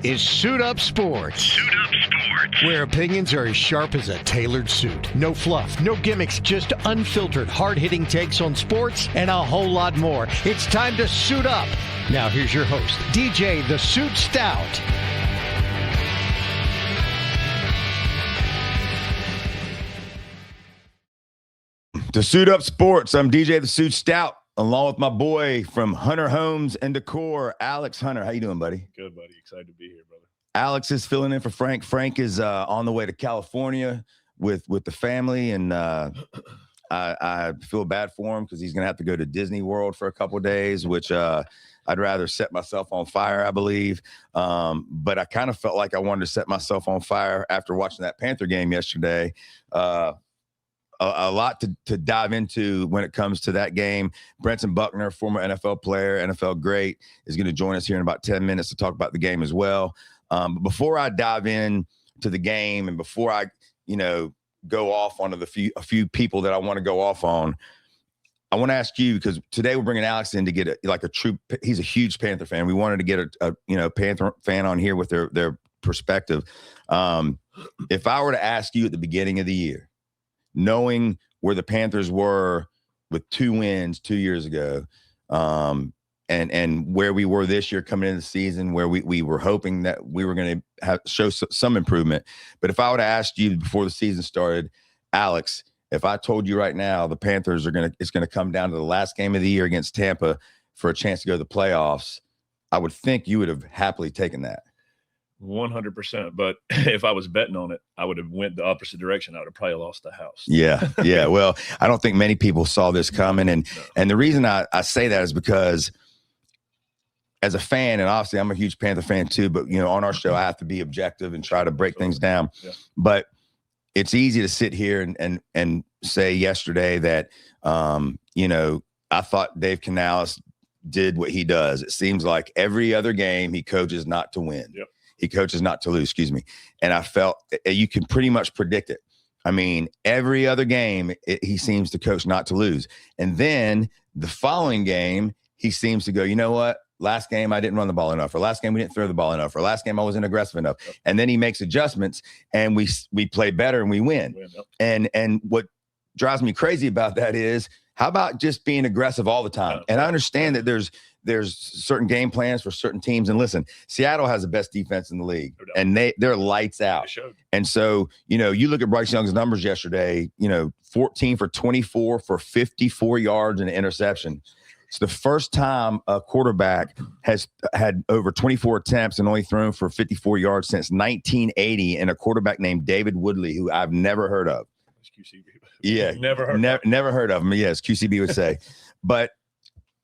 is Suit Up Sports. Suit Up Sports. Where opinions are as sharp as a tailored suit. No fluff, no gimmicks, just unfiltered, hard-hitting takes on sports and a whole lot more. It's time to suit up. Now here's your host, DJ the Suit Stout. To Suit Up Sports, I'm DJ the Suit Stout, along with my boy from Hunter Homes and Decor, Alex Hunter. How you doing, buddy? Good, buddy. Excited to be here, brother. Alex is filling in for Frank. Frank is on the way to California with the family, and I feel bad for him because he's going to have to go to Disney World for a couple of days, which I'd rather set myself on fire, I believe. But I kind of felt like I wanted to set myself on fire after watching that Panther game yesterday. A lot to dive into when it comes to that game. Brentson Buckner, former NFL player, NFL great, is going to join us here in about 10 minutes to talk about the game as well. But before I dive in to the game and before I, go off on a few people that I want to go off on, I want to ask you, because today we're bringing Alex in to get he's a huge Panther fan. We wanted to get a Panther fan on here with their perspective. If I were to ask you at the beginning of the year, knowing where the Panthers were with 2 wins 2 years ago, and where we were this year coming into the season, where we were hoping that we were going to show some improvement. But if I would have asked you before the season started, Alex, if I told you right now the Panthers it's going to come down to the last game of the year against Tampa for a chance to go to the playoffs, I would think you would have happily taken that. 100%. But if I was betting on it, I would have went the opposite direction. I would have probably lost the house. Yeah. Well, I don't think many people saw this coming. And the reason I say that is because as a fan, and obviously I'm a huge Panther fan too, but on our show, I have to be objective and try to break things down. Yeah. But it's easy to sit here and say yesterday that, I thought Dave Canales did what he does. It seems like every other game he coaches not to win. Yep. He coaches not to lose, excuse me. And I felt you can pretty much predict it. I mean, every other game, he seems to coach not to lose. And then the following game, he seems to go, you know what? Last game, I didn't run the ball enough. Or last game, we didn't throw the ball enough. Or last game, I wasn't aggressive enough. Yep. And then he makes adjustments, and we play better and we win. Yep. And what drives me crazy about that is, how about just being aggressive all the time? And I understand that there's certain game plans for certain teams. And listen, Seattle has the best defense in the league, and they're lights out. And so, you look at Bryce Young's numbers yesterday, 14 for 24 for 54 yards and an interception. It's the first time a quarterback has had over 24 attempts and only thrown for 54 yards since 1980, and a quarterback named David Woodley, who I've never heard of. QCB. Yeah. Never heard of him. Yes, QCB would say. But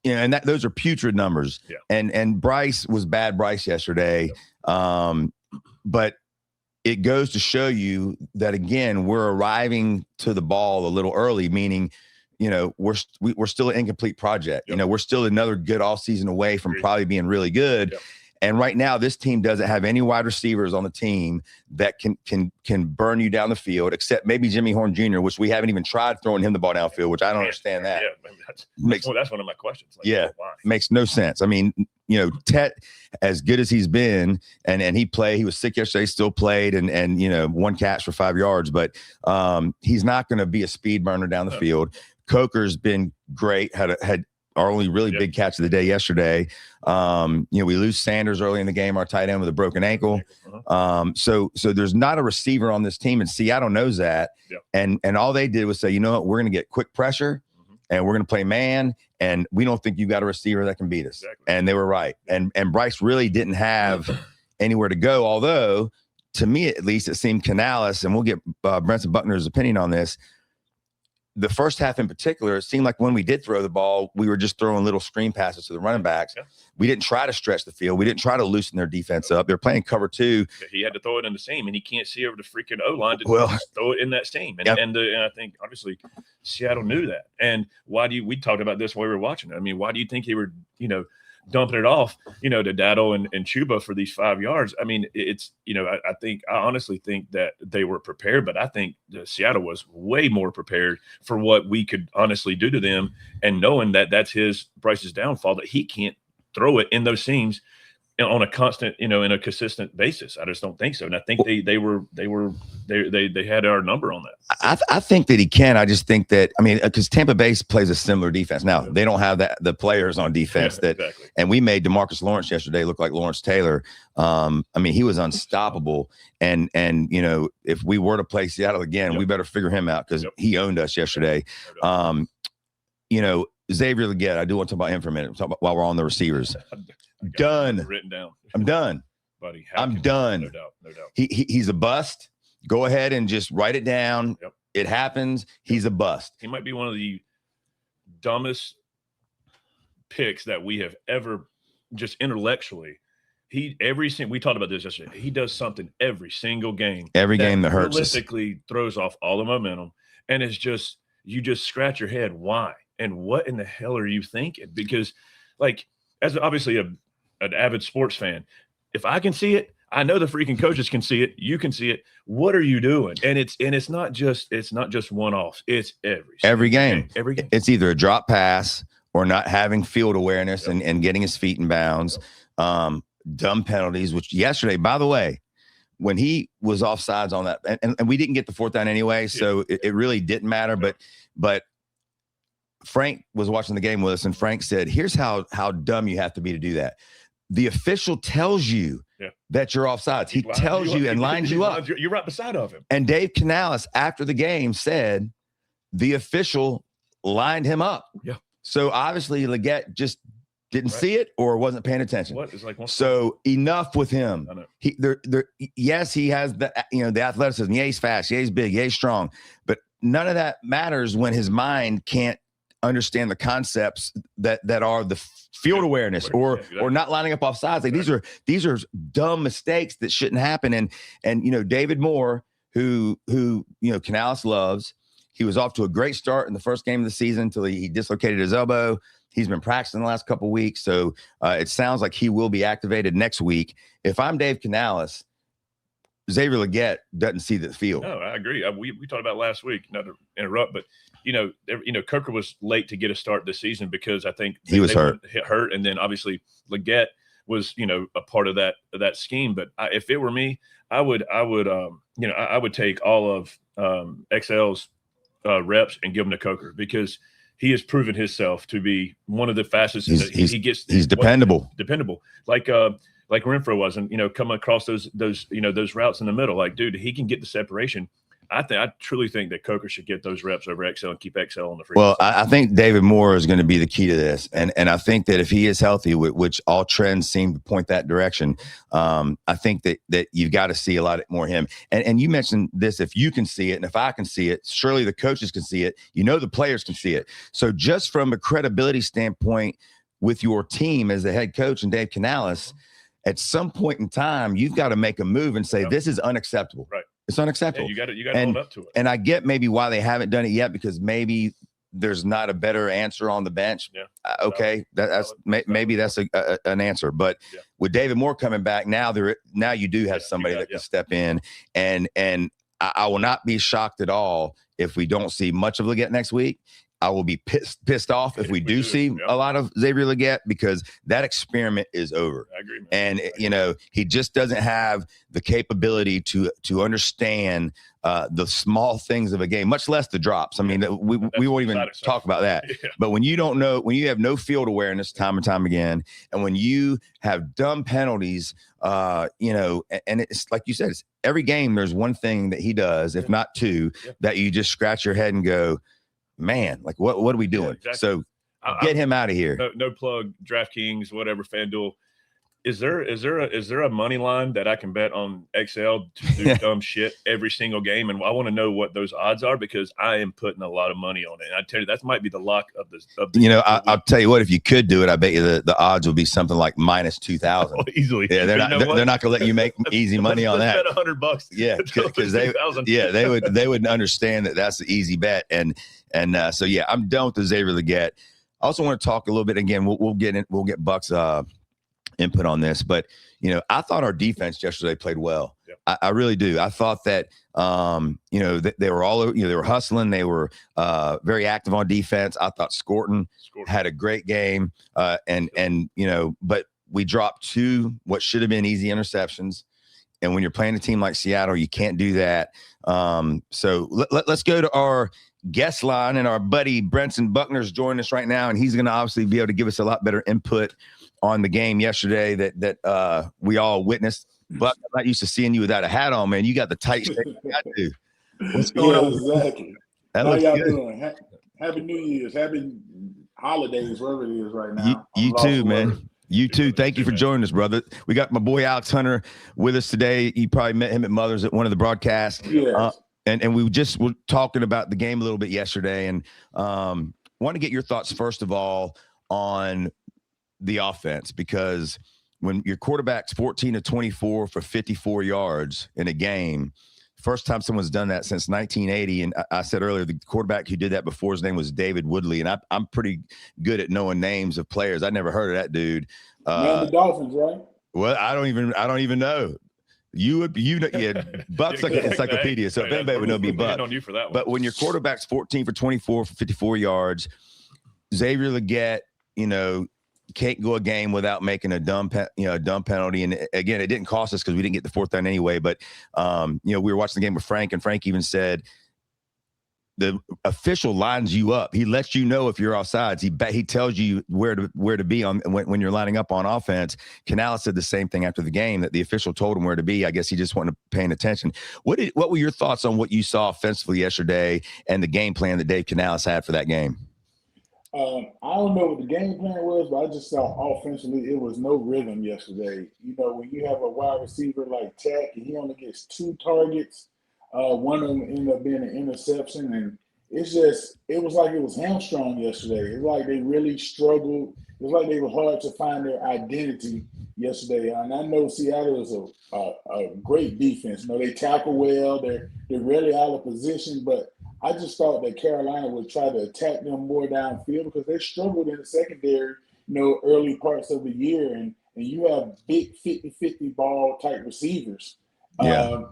and those are putrid numbers. Yeah. And Bryce was bad Bryce yesterday. But it goes to show you that, again, we're arriving to the ball a little early, meaning, we're still an incomplete project. Yep. We're still another good offseason away from probably being really good. Yep. And right now, this team doesn't have any wide receivers on the team that can burn you down the field, except maybe Jimmy Horn Jr., which we haven't even tried throwing him the ball downfield, which I don't understand that. Yeah, that's one of my questions. Makes no sense. I mean, Tet, as good as he's been, and he was sick yesterday, still played, and one catch for 5 yards, but he's not going to be a speed burner down the field. Coker's been great, had our only really big catch of the day yesterday. We lose Sanders early in the game, our tight end with a broken ankle. So there's not a receiver on this team, and Seattle knows that. Yep. And all they did was say, you know what, we're going to get quick pressure, and we're going to play man, and we don't think you got a receiver that can beat us. Exactly. And they were right. And Bryce really didn't have anywhere to go, although to me at least it seemed Canales, and we'll get Brentson Buckner's opinion on this, the first half in particular, it seemed like when we did throw the ball, we were just throwing little screen passes to the running backs. Yeah. We didn't try to stretch the field. We didn't try to loosen their defense up. They're playing cover 2. He had to throw it in the seam, and he can't see over the freaking O-line to throw it in that seam. And, and I think, obviously, Seattle knew that. And we talked about this while we were watching it. I mean, why do you think he were, dumping it off, to Daddle and Chuba for these 5 yards? I mean, it's, I honestly think that they were prepared, but I think Seattle was way more prepared for what we could honestly do to them, and knowing that that's Bryce's downfall, that he can't throw it in those seams. on a constant, in a consistent basis. I just don't think so. And I think they had our number on that. I think that he can. I just think that, because Tampa Bay plays a similar defense. Now, they don't have the players on defense exactly. And we made DeMarcus Lawrence yesterday look like Lawrence Taylor. He was unstoppable. And if we were to play Seattle again, we better figure him out because he owned us yesterday. Xavier Legette, I do want to talk about him for a minute while we're on the receivers. Done. Written down. I'm done. Buddy, I'm done. No doubt. He's a bust. Go ahead and just write it down. Yep. It happens. He's a bust. He might be one of the dumbest picks that we have ever, just intellectually. We talked about this yesterday. He does something every single game. Every game that hurts us. Realistically throws off all the momentum. And it's just, you just scratch your head. Why? And what in the hell are you thinking? Because as obviously an avid sports fan, if I can see it, I know the freaking coaches can see it. You can see it. What are you doing? And it's not just one-offs. It's every game. Every game. It's either a drop pass or not having field awareness and getting his feet in bounds. Dumb penalties, which yesterday, by the way, when he was offsides on that, and we didn't get the fourth down anyway, so it really didn't matter. But Frank was watching the game with us, and Frank said, here's how dumb you have to be to do that. The official tells you that you're offsides. He tells you and lines you up. You're right beside of him. And Dave Canales, after the game, said the official lined him up. Yeah. So obviously Legette just didn't see it or wasn't paying attention. So enough with him. Yes, he has the athleticism. Yeah, he's fast. Yeah, he's big. Yeah, he's strong. But none of that matters when his mind can't understand the concepts that are the field awareness or not lining up off sides. These are dumb mistakes that shouldn't happen. And David Moore, who Canales loves, he was off to a great start in the first game of the season until he dislocated his elbow. He's been practicing the last couple of weeks, so it sounds like he will be activated next week. If I'm Dave Canales, Xavier Legette doesn't see the field. No, I agree. We talked about last week, not to interrupt, but Coker was late to get a start this season because I think he was hurt, and then obviously Legette was a part of that scheme. But if it were me, I would take all of XL's reps and give them to Coker because he has proven himself to be one of the fastest. He's dependable. Dependable, like Renfro was, and coming across those routes in the middle. Like, dude, he can get the separation. I truly think that Coker should get those reps over XL and keep XL on the free. Well, I think David Moore is going to be the key to this, and I think that if he is healthy, which all trends seem to point that direction, I think that you've got to see a lot more of him. And you mentioned this: if you can see it, and if I can see it, surely the coaches can see it. The players can see it. So just from a credibility standpoint, with your team as the head coach and Dave Canales, at some point in time, you've got to make a move and say this is unacceptable. Right. It's unacceptable. Yeah, you got to own up to it. And I get maybe why they haven't done it yet because maybe there's not a better answer on the bench. Yeah. Okay, maybe that's an answer. But with David Moore coming back now, you do have somebody that can step in, and I will not be shocked at all if we don't see much of Legette next week. I will be pissed off if we do see a lot of Xavier Legette because that experiment is over. I agree, man. And he just doesn't have the capability to understand the small things of a game, much less the drops. I mean, we won't even talk about that. Yeah. But when you don't know, when you have no field awareness time and time again, and when you have dumb penalties, and it's like you said, it's every game there's one thing that he does, if not two, that you just scratch your head and go, man, like what are we doing? Yeah, exactly. So get him out of here. No plug, DraftKings, whatever, FanDuel. Is there a money line that I can bet on XL to do dumb shit every single game? And I want to know what those odds are because I am putting a lot of money on it. And I tell you, that might be the luck of this. I'll tell you what, if you could do it, I bet you the odds would be something like minus 2,000 easily. Yeah, they're not going to let you make easy money on that. Bet $100. Yeah, because they would understand that that's the easy bet. And so yeah, I'm done with the Xavier Legette. I also want to talk a little bit again. We'll get Buck's input on this, but I thought our defense yesterday played well. Yep. I really do. I thought that they were all they were hustling. They were very active on defense. I thought Scorton had a great game, but we dropped 2 what should have been easy interceptions. And when you're playing a team like Seattle, you can't do that. So let's go to our guest line, and our buddy Brentson Buckner is joining us right now, and he's going to obviously be able to give us a lot better input on the game yesterday that we all witnessed. Buck, I'm not used to seeing you without a hat on, man. You got the tight shape I do. What's going on? Exactly. That How looks y'all good. doing? Happy New Year's. Happy holidays, wherever it is right now. You too, man. Word. You too. Thank you for joining us, brother. We got my boy Alex Hunter with us today. You probably met him at Mother's at one of the broadcasts. Yes. And we just were talking about the game a little bit yesterday, and want to get your thoughts first of all on the offense, because when your quarterback's 14 of 24 for 54 yards in a game, first time someone's done that since 1980. And I said earlier, the quarterback who did that before, his name was David Woodley. And I'm pretty good at knowing names of players. I never heard of that dude. The Dolphins, right? Well, I don't even know. You yeah, Buck's like an encyclopedia. So if anybody would know, be Buck. On you for that one. But when your quarterback's 14 for 24 for 54 yards, Xavier Legette, can't go a game without making a dumb penalty. And again, it didn't cost us because we didn't get the 4th down anyway. But we were watching the game with Frank, and Frank even said the official lines you up. He lets you know if you're offsides. He tells you where to be on when you're lining up on offense. Canales said the same thing after the game, that the official told him where to be. I guess he just wasn't paying attention. What were your thoughts on what you saw offensively yesterday and the game plan that Dave Canales had for that game? I don't know what the game plan was, but I just saw offensively it was no rhythm yesterday. When you have a wide receiver like Tack and he only gets 2 targets, one of them ended up being an interception, and it was like it was hamstrung yesterday. It's like they really struggled. It was like they were hard to find their identity yesterday. And I know Seattle is a great defense. They tackle well. They're really out of position, but I just thought that Carolina would try to attack them more downfield because they struggled in the secondary, early parts of the year. And you have big 50-50 ball type receivers. Yeah.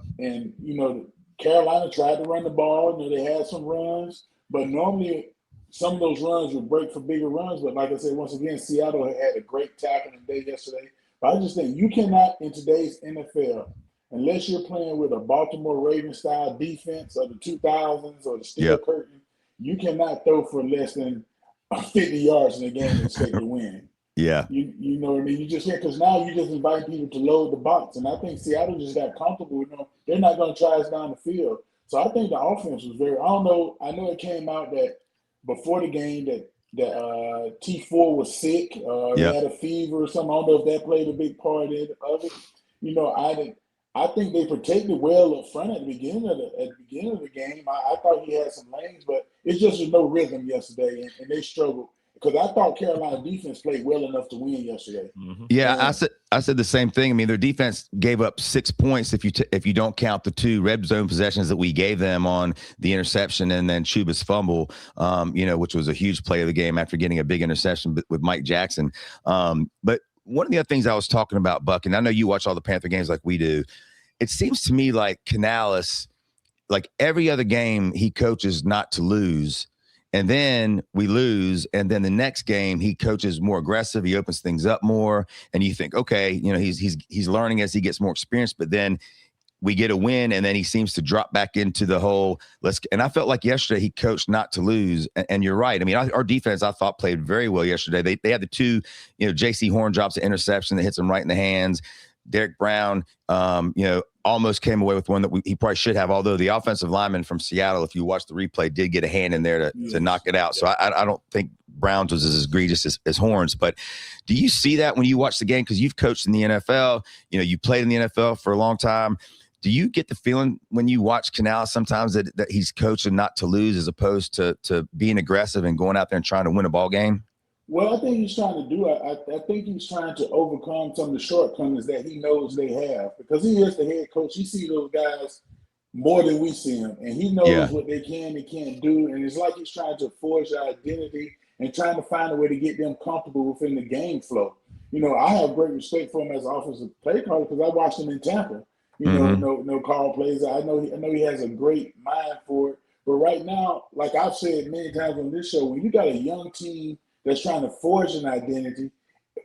Carolina tried to run the ball. They had some runs, but normally some of those runs would break for bigger runs. But like I said, once again, Seattle had a great tackling day yesterday. But I just think you cannot, in today's NFL, unless you're playing with a Baltimore Ravens style defense of the 2000s or the steel curtain, you cannot throw for less than 50 yards in a game and expect to win. Yeah. You know what I mean? You just because now you just invite people to load the box. And I think Seattle just got comfortable. They're not going to try us down the field. So I think the offense was I know it came out that before the game that T4 was sick. He had a fever or something. I don't know if that played a big part of it. I think they protected well up front at the beginning of the game. I thought he had some lanes, but it's just no rhythm yesterday, and they struggled. Because I thought Carolina defense played well enough to win yesterday. Mm-hmm. Yeah, I said the same thing. I mean, their defense gave up 6 points if you don't count the 2 red zone possessions that we gave them on the interception and then Chuba's fumble, which was a huge play of the game after getting a big interception with Mike Jackson. But one of the other things I was talking about, Buck, and I know you watch all the Panther games like we do. It seems to me like Canales, like every other game, he coaches not to lose. And then we lose, and then the next game he coaches more aggressive. He opens things up more, and you think, okay, he's learning as he gets more experience. But then we get a win, and then he seems to drop back into the whole And I felt like yesterday he coached not to lose. And you're right. I mean, our defense I thought played very well yesterday. They had the 2, J.C. Horn drops an interception that hits him right in the hands. Derek Brown, almost came away with one that he probably should have, although the offensive lineman from Seattle, if you watch the replay, did get a hand in there to knock it out. So I don't think Browns was as egregious as Horns. But do you see that when you watch the game? Because you've coached in the NFL, you played in the NFL for a long time. Do you get the feeling when you watch Canales sometimes that he's coaching not to lose as opposed to being aggressive and going out there and trying to win a ball game? Well, I think he's trying to do it. I think he's trying to overcome some of the shortcomings that he knows they have because he is the head coach. He sees those guys more than we see them, and he knows what they can and can't do. And it's like he's trying to forge their identity and trying to find a way to get them comfortable within the game flow. I have great respect for him as an offensive play caller because I watched him in Tampa. No call plays. I know he has a great mind for it. But right now, like I've said many times on this show, when you got a young team that's trying to forge an identity,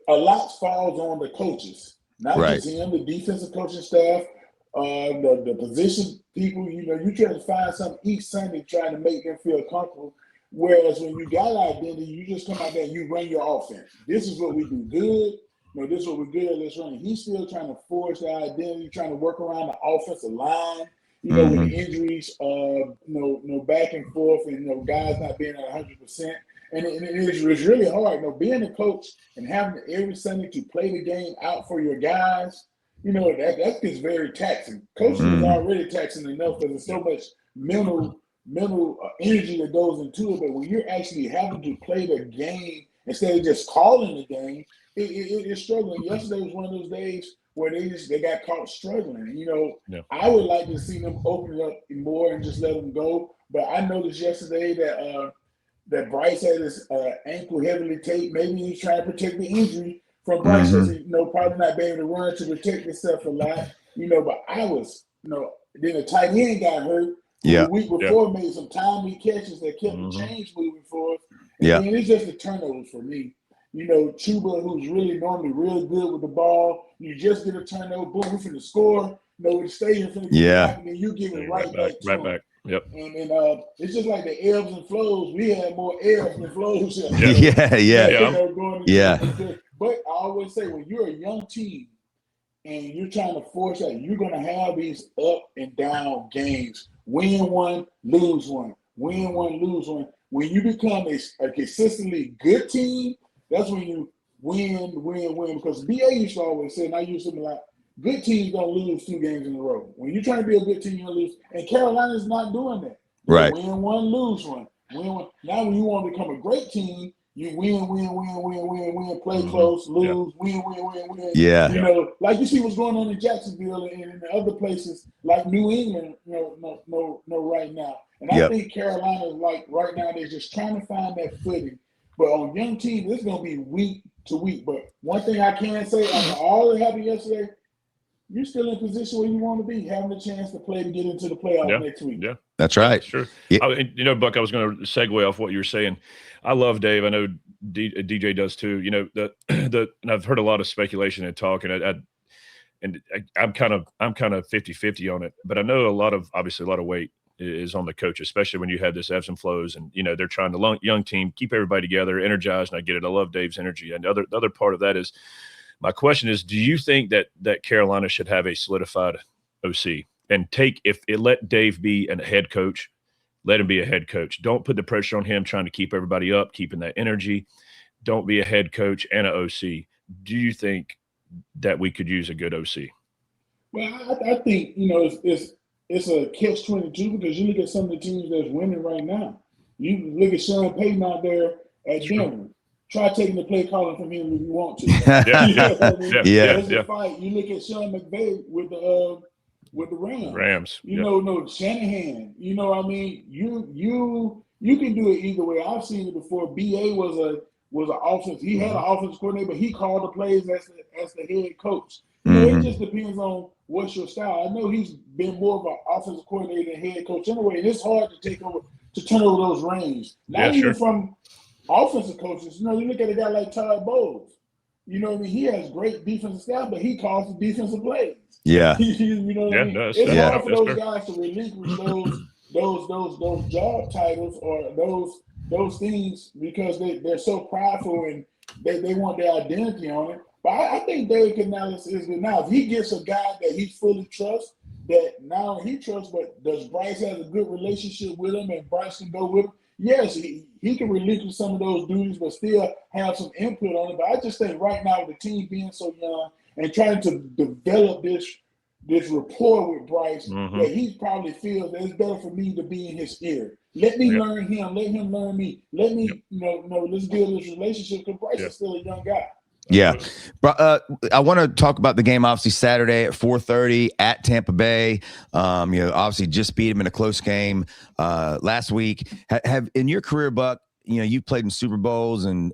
a lot falls on the coaches, not Right. just him, the defensive coaching staff, the position people. You try to find something each Sunday trying to make them feel comfortable. Whereas when you got identity, you just come out there and you run your offense. This is what we do good. This is what we're good at. Let's run it. He's still trying to force the identity, trying to work around the offensive line. With the injuries, back and forth, and guys not being at 100%. And it's really hard, being a coach and having every Sunday to play the game out for your guys. That gets very taxing. Coaching is already taxing enough because there's so much mental energy that goes into it. But when you're actually having to play the game instead of just calling the game, it's struggling. Yesterday was one of those days where they got caught struggling. I would like to see them open it up more and just let them go. But I noticed yesterday that Bryce had his ankle heavily taped. Maybe he's trying to protect the injury from Bryce, probably not being able to run to protect himself a lot. But I was, then the tight end got hurt. Yeah. The week before made some timely catches that kept the chains moving for us. Yeah. And it's just the turnovers for me. Chuba, who's really normally real good with the ball, you just get a turnover, boom, we're finna score. With the stadium finna happen, and you give it right back to him. Yep. And it's just like the ebbs and flows. We had more ebbs than flows. But I always say, when you're a young team and you're trying to force that, you're going to have these up and down games. Win one, lose one. Win one, lose one. When you become a consistently good team, that's when you win. Because BA used to always say, and I used to be like, good teams don't lose 2 games in a row. When you're trying to be a good team, you're going to lose. And Carolina's not doing that. Right. Win one, lose one. Win one. Now, when you want to become a great team, you win, play close, lose, win. Yeah. Like you see what's going on in Jacksonville and in the other places like New England, right now. And I think Carolina, like right now, they're just trying to find that footing. But on young teams, it's going to be week to week. But one thing I can say, after all that happened yesterday, you're still in a position where you want to be, having a chance to play to get into the playoffs next week. Yeah, that's right. Sure. Yeah. Buck, I was going to segue off what you were saying. I love Dave. I know DJ does too. And I've heard a lot of speculation and talk, and I'm kind of 50-50 on it. But I know obviously a lot of weight is on the coach, especially when you have this ebbs and flows, and they're trying to young team keep everybody together, energized. And I get it. I love Dave's energy. And the other part of that is, my question is, do you think that Carolina should have a solidified OC and let Dave be a head coach, let him be a head coach. Don't put the pressure on him trying to keep everybody up, keeping that energy. Don't be a head coach and an OC. Do you think that we could use a good OC? Well, I think, it's a catch-22 because you look at some of the teams that's winning right now. You look at Sean Payton out there at Denver. Try taking the play calling from him if you want to. There's a fight. You look at Sean McVay with the Rams. Shanahan. What I mean? You can do it either way. I've seen it before. BA was an offense. He had an offensive coordinator, but he called the plays as the head coach. It just depends on what's your style. I know he's been more of an offensive coordinator than head coach anyway, and it's hard to turn over those reins. Not even from offensive coaches. You look at a guy like Todd Bowles. He has great defensive staff, but he calls the defensive plays. Yeah. It's hard for those guys to relinquish those job titles or those things because they're so prideful and they want their identity on it. But I think Dave Canales is good. Now, if he gets a guy that he fully trusts, that not only he trusts, but does Bryce have a good relationship with him and Bryce can go with him, yes, he can relinquish some of those duties, but still have some input on it. But I just think right now, with the team being so young and trying to develop this rapport with Bryce, that he probably feels that it's better for me to be in his ear. Let me learn him. Let him learn me. Let me, let's build this relationship because Bryce is still a young guy. Yeah. I want to talk about the game, obviously, Saturday at 4:30 at Tampa Bay. Obviously just beat him in a close game last week. Have in your career, Buck, you've played in Super Bowls and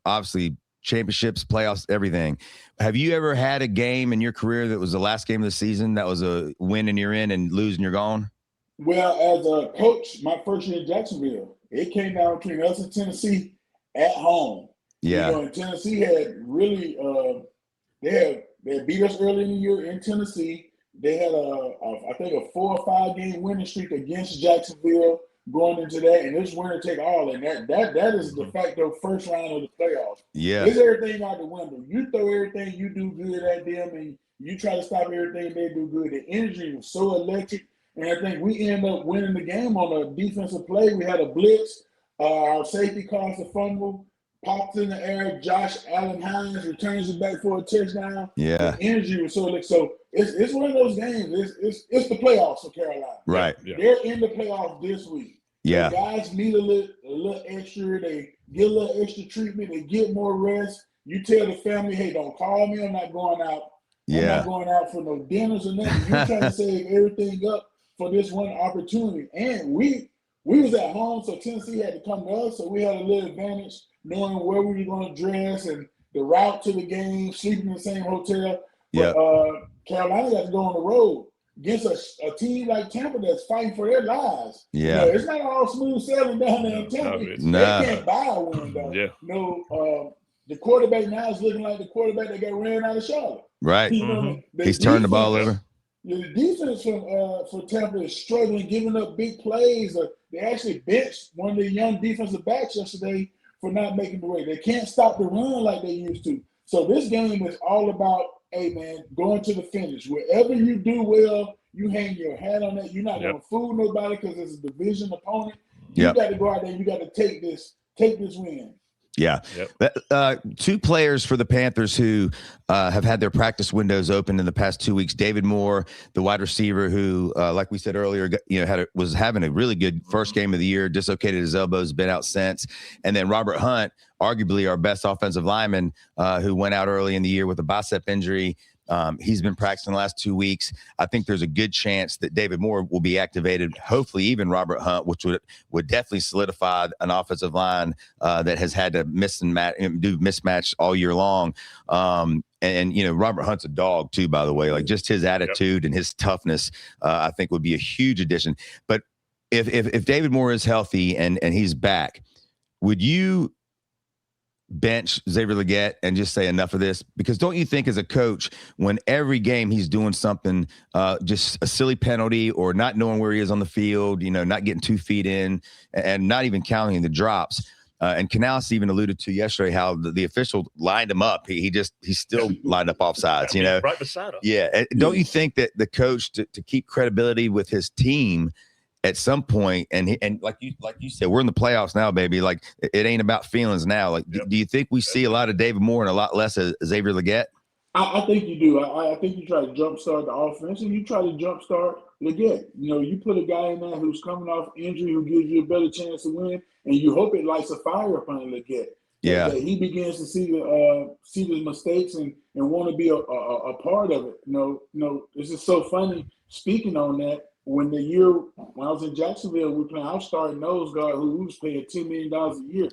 obviously championships, playoffs, everything. Have you ever had a game in your career that was the last game of the season that was a win and you're in and lose and you're gone? Well, as a coach, my first year in Jacksonville, it came down between us and Tennessee at home. Yeah. You know, and Tennessee had really they beat us early in the year in Tennessee. They had I think a 4 or 5 game winning streak against Jacksonville going into that, and it's winner take all, and that is de facto first round of the playoffs. Yeah. It's everything out the window. You throw everything you do good at them, and you try to stop everything they do good. The energy was so electric, and I think we ended up winning the game on a defensive play. We had a blitz. Our safety caused a fumble, popped in the air. Josh Allen Hines returns it back for a touchdown. Yeah. The energy was so electric. So it's one of those games. It's the playoffs for Carolina. Right. Yeah. They're in the playoffs this week. Yeah. The guys need a little extra. They get a little extra treatment. They get more rest. You tell the family, hey, don't call me. I'm not going out. I'm not going out for no dinners or nothing. You're trying to save everything up for this one opportunity. And we was at home, so Tennessee had to come to us, so we had a little advantage knowing where we were going to dress and the route to the game, sleeping in the same hotel. But Carolina got to go on the road against a team like Tampa that's fighting for their lives. Yeah. You know, it's not all smooth sailing down there in Tampa. They can't buy a win, though. Yeah. No, the quarterback now is looking like the quarterback that got ran out of Charlotte. Right. You know, He's turned the ball over. The defense for Tampa is struggling, giving up big plays. They actually benched one of the young defensive backs yesterday for not making the way. They can't stop the run like they used to. So this game is all about, hey, man, going to the finish. Wherever you do well, you hang your hat on that. You're not going to fool nobody because it's a division opponent. You got to go out there and you got to take this win. Yeah. Two players for the Panthers who have had their practice windows open in the past 2 weeks. David Moore, the wide receiver who, like we said earlier, was having a really good first game of the year, dislocated his elbows, been out since. And then Robert Hunt, arguably our best offensive lineman, who went out early in the year with a bicep injury. He's been practicing the last 2 weeks. I think there's a good chance that David Moore will be activated, hopefully even Robert Hunt, which would definitely solidify an offensive line that has had to do mismatch all year long. And you know, Robert Hunt's a dog too, by the way. Like just his attitude and his toughness, I think would be a huge addition. But if David Moore is healthy and he's back, would you bench Xavier Legette and just say enough of this? Because don't you think as a coach, when every game he's doing something, just a silly penalty or not knowing where he is on the field, you know, not getting 2 feet in and not even counting the drops. And Canales even alluded to yesterday how the official lined him up. He still lined up offsides, you know, right beside him. Yeah. Don't you think that the coach to keep credibility with his team at some point, and like you said, we're in the playoffs now, baby. Like it ain't about feelings now. Like, do you think we see a lot of David Moore and a lot less of Xavier Legette? I think you do. I think you try to jumpstart the offense, and you try to jumpstart Legette. You know, you put a guy in there who's coming off injury, who gives you a better chance to win, and you hope it lights a fire upon Legette. Yeah, that he begins to see the mistakes and want to be a part of it. You know, this is so funny. Speaking on that. When I was in Jacksonville, we were playing our starting nose guard who was paying $10 million a year.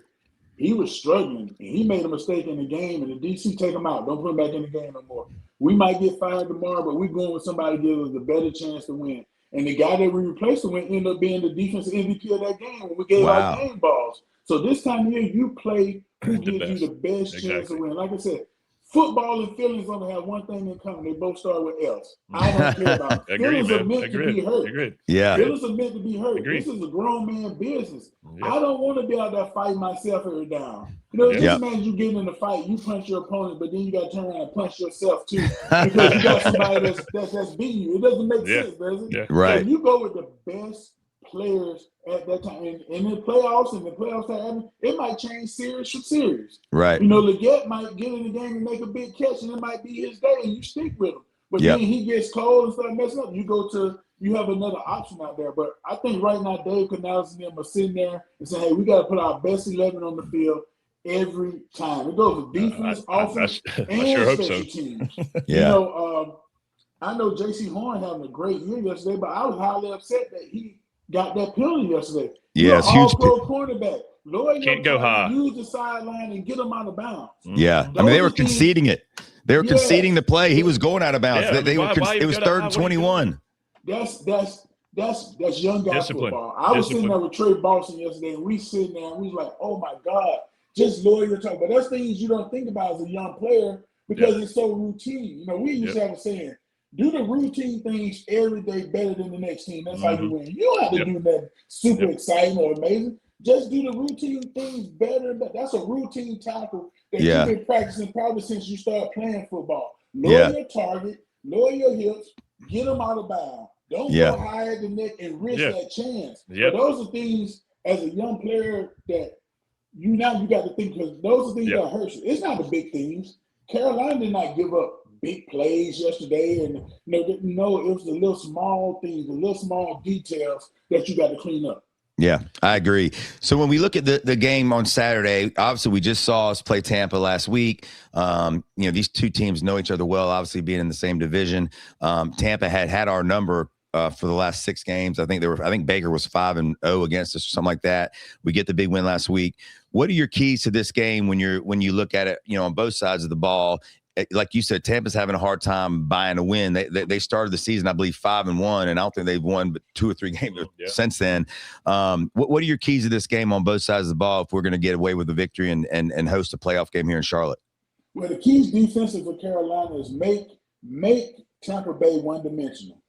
He was struggling, and he made a mistake in the game, and the DC take him out. Don't put him back in the game no more. We might get fired tomorrow, but we're going with somebody to give us a better chance to win. And the guy that we replaced him with ended up being the defensive MVP of that game when we gave out game balls. So this time of year, you play who gives you the best chance to win. Like I said, football and feelings only have one thing in common. They both start with L's. I don't care about it. Feelings are meant to be hurt. Yeah. Feelings are meant to be hurt. This is a grown man business. I don't want to be out there fighting myself every down. You know, just imagine you getting in a fight, you punch your opponent, but then you got to turn around and punch yourself too because you got somebody that's beating you. It doesn't make sense, does it? Yeah. Right. So you go with the best players at that time. And in the playoffs time, it might change series from series. Right. You know, Legette might get in the game and make a big catch, and it might be his day, and you stick with him. But then he gets cold and start messing up. You have another option out there. But I think right now, Dave Canales and them are sitting there and saying, hey, we got to put our best 11 on the field every time. It goes with defense, offense, and special teams. You know, I know J.C. Horn having a great year yesterday, but I was highly upset that he got that penalty yesterday. Yeah, it's huge. All-pro cornerback. Lloyd can't go high. Use the sideline and get him out of bounds. Yeah, I mean they were conceding it. They were conceding the play. He was going out of bounds. Yeah, it was 3rd and 21. That's young guy football. I was sitting there with Trey Boston yesterday, and we sitting there and we was like, oh my God, just lower your target. But that's things you don't think about as a young player because it's so routine. You know, we used to have a saying, do the routine things every day better than the next team. That's how you win. You don't have to do that super exciting or amazing. Just do the routine things better. But that's a routine tackle that you've been practicing probably since you started playing football. Lower your target, lower your hips, get them out of bounds. Don't go high at the neck and risk that chance. But those are things as a young player that you got to think, because those are things that hurt you. It's not the big things. Carolina did not give up big plays yesterday, and it was the little small things, the little small details that you got to clean up. Yeah, I agree. So when we look at the game on Saturday, obviously we just saw us play Tampa last week. These two teams know each other well, obviously being in the same division. Tampa had our number for the last 6 games. I think Baker was 5-0 against us or something like that. We get the big win last week. What are your keys to this game when you look at it, on both sides of the ball? Like you said, Tampa's having a hard time buying a win. They started the season, I believe, 5-1, and I don't think they've won but 2 or 3 games since then. What are your keys to this game on both sides of the ball if we're going to get away with the victory and host a playoff game here in Charlotte? Well, the keys defensive for Carolina is make Tampa Bay one-dimensional.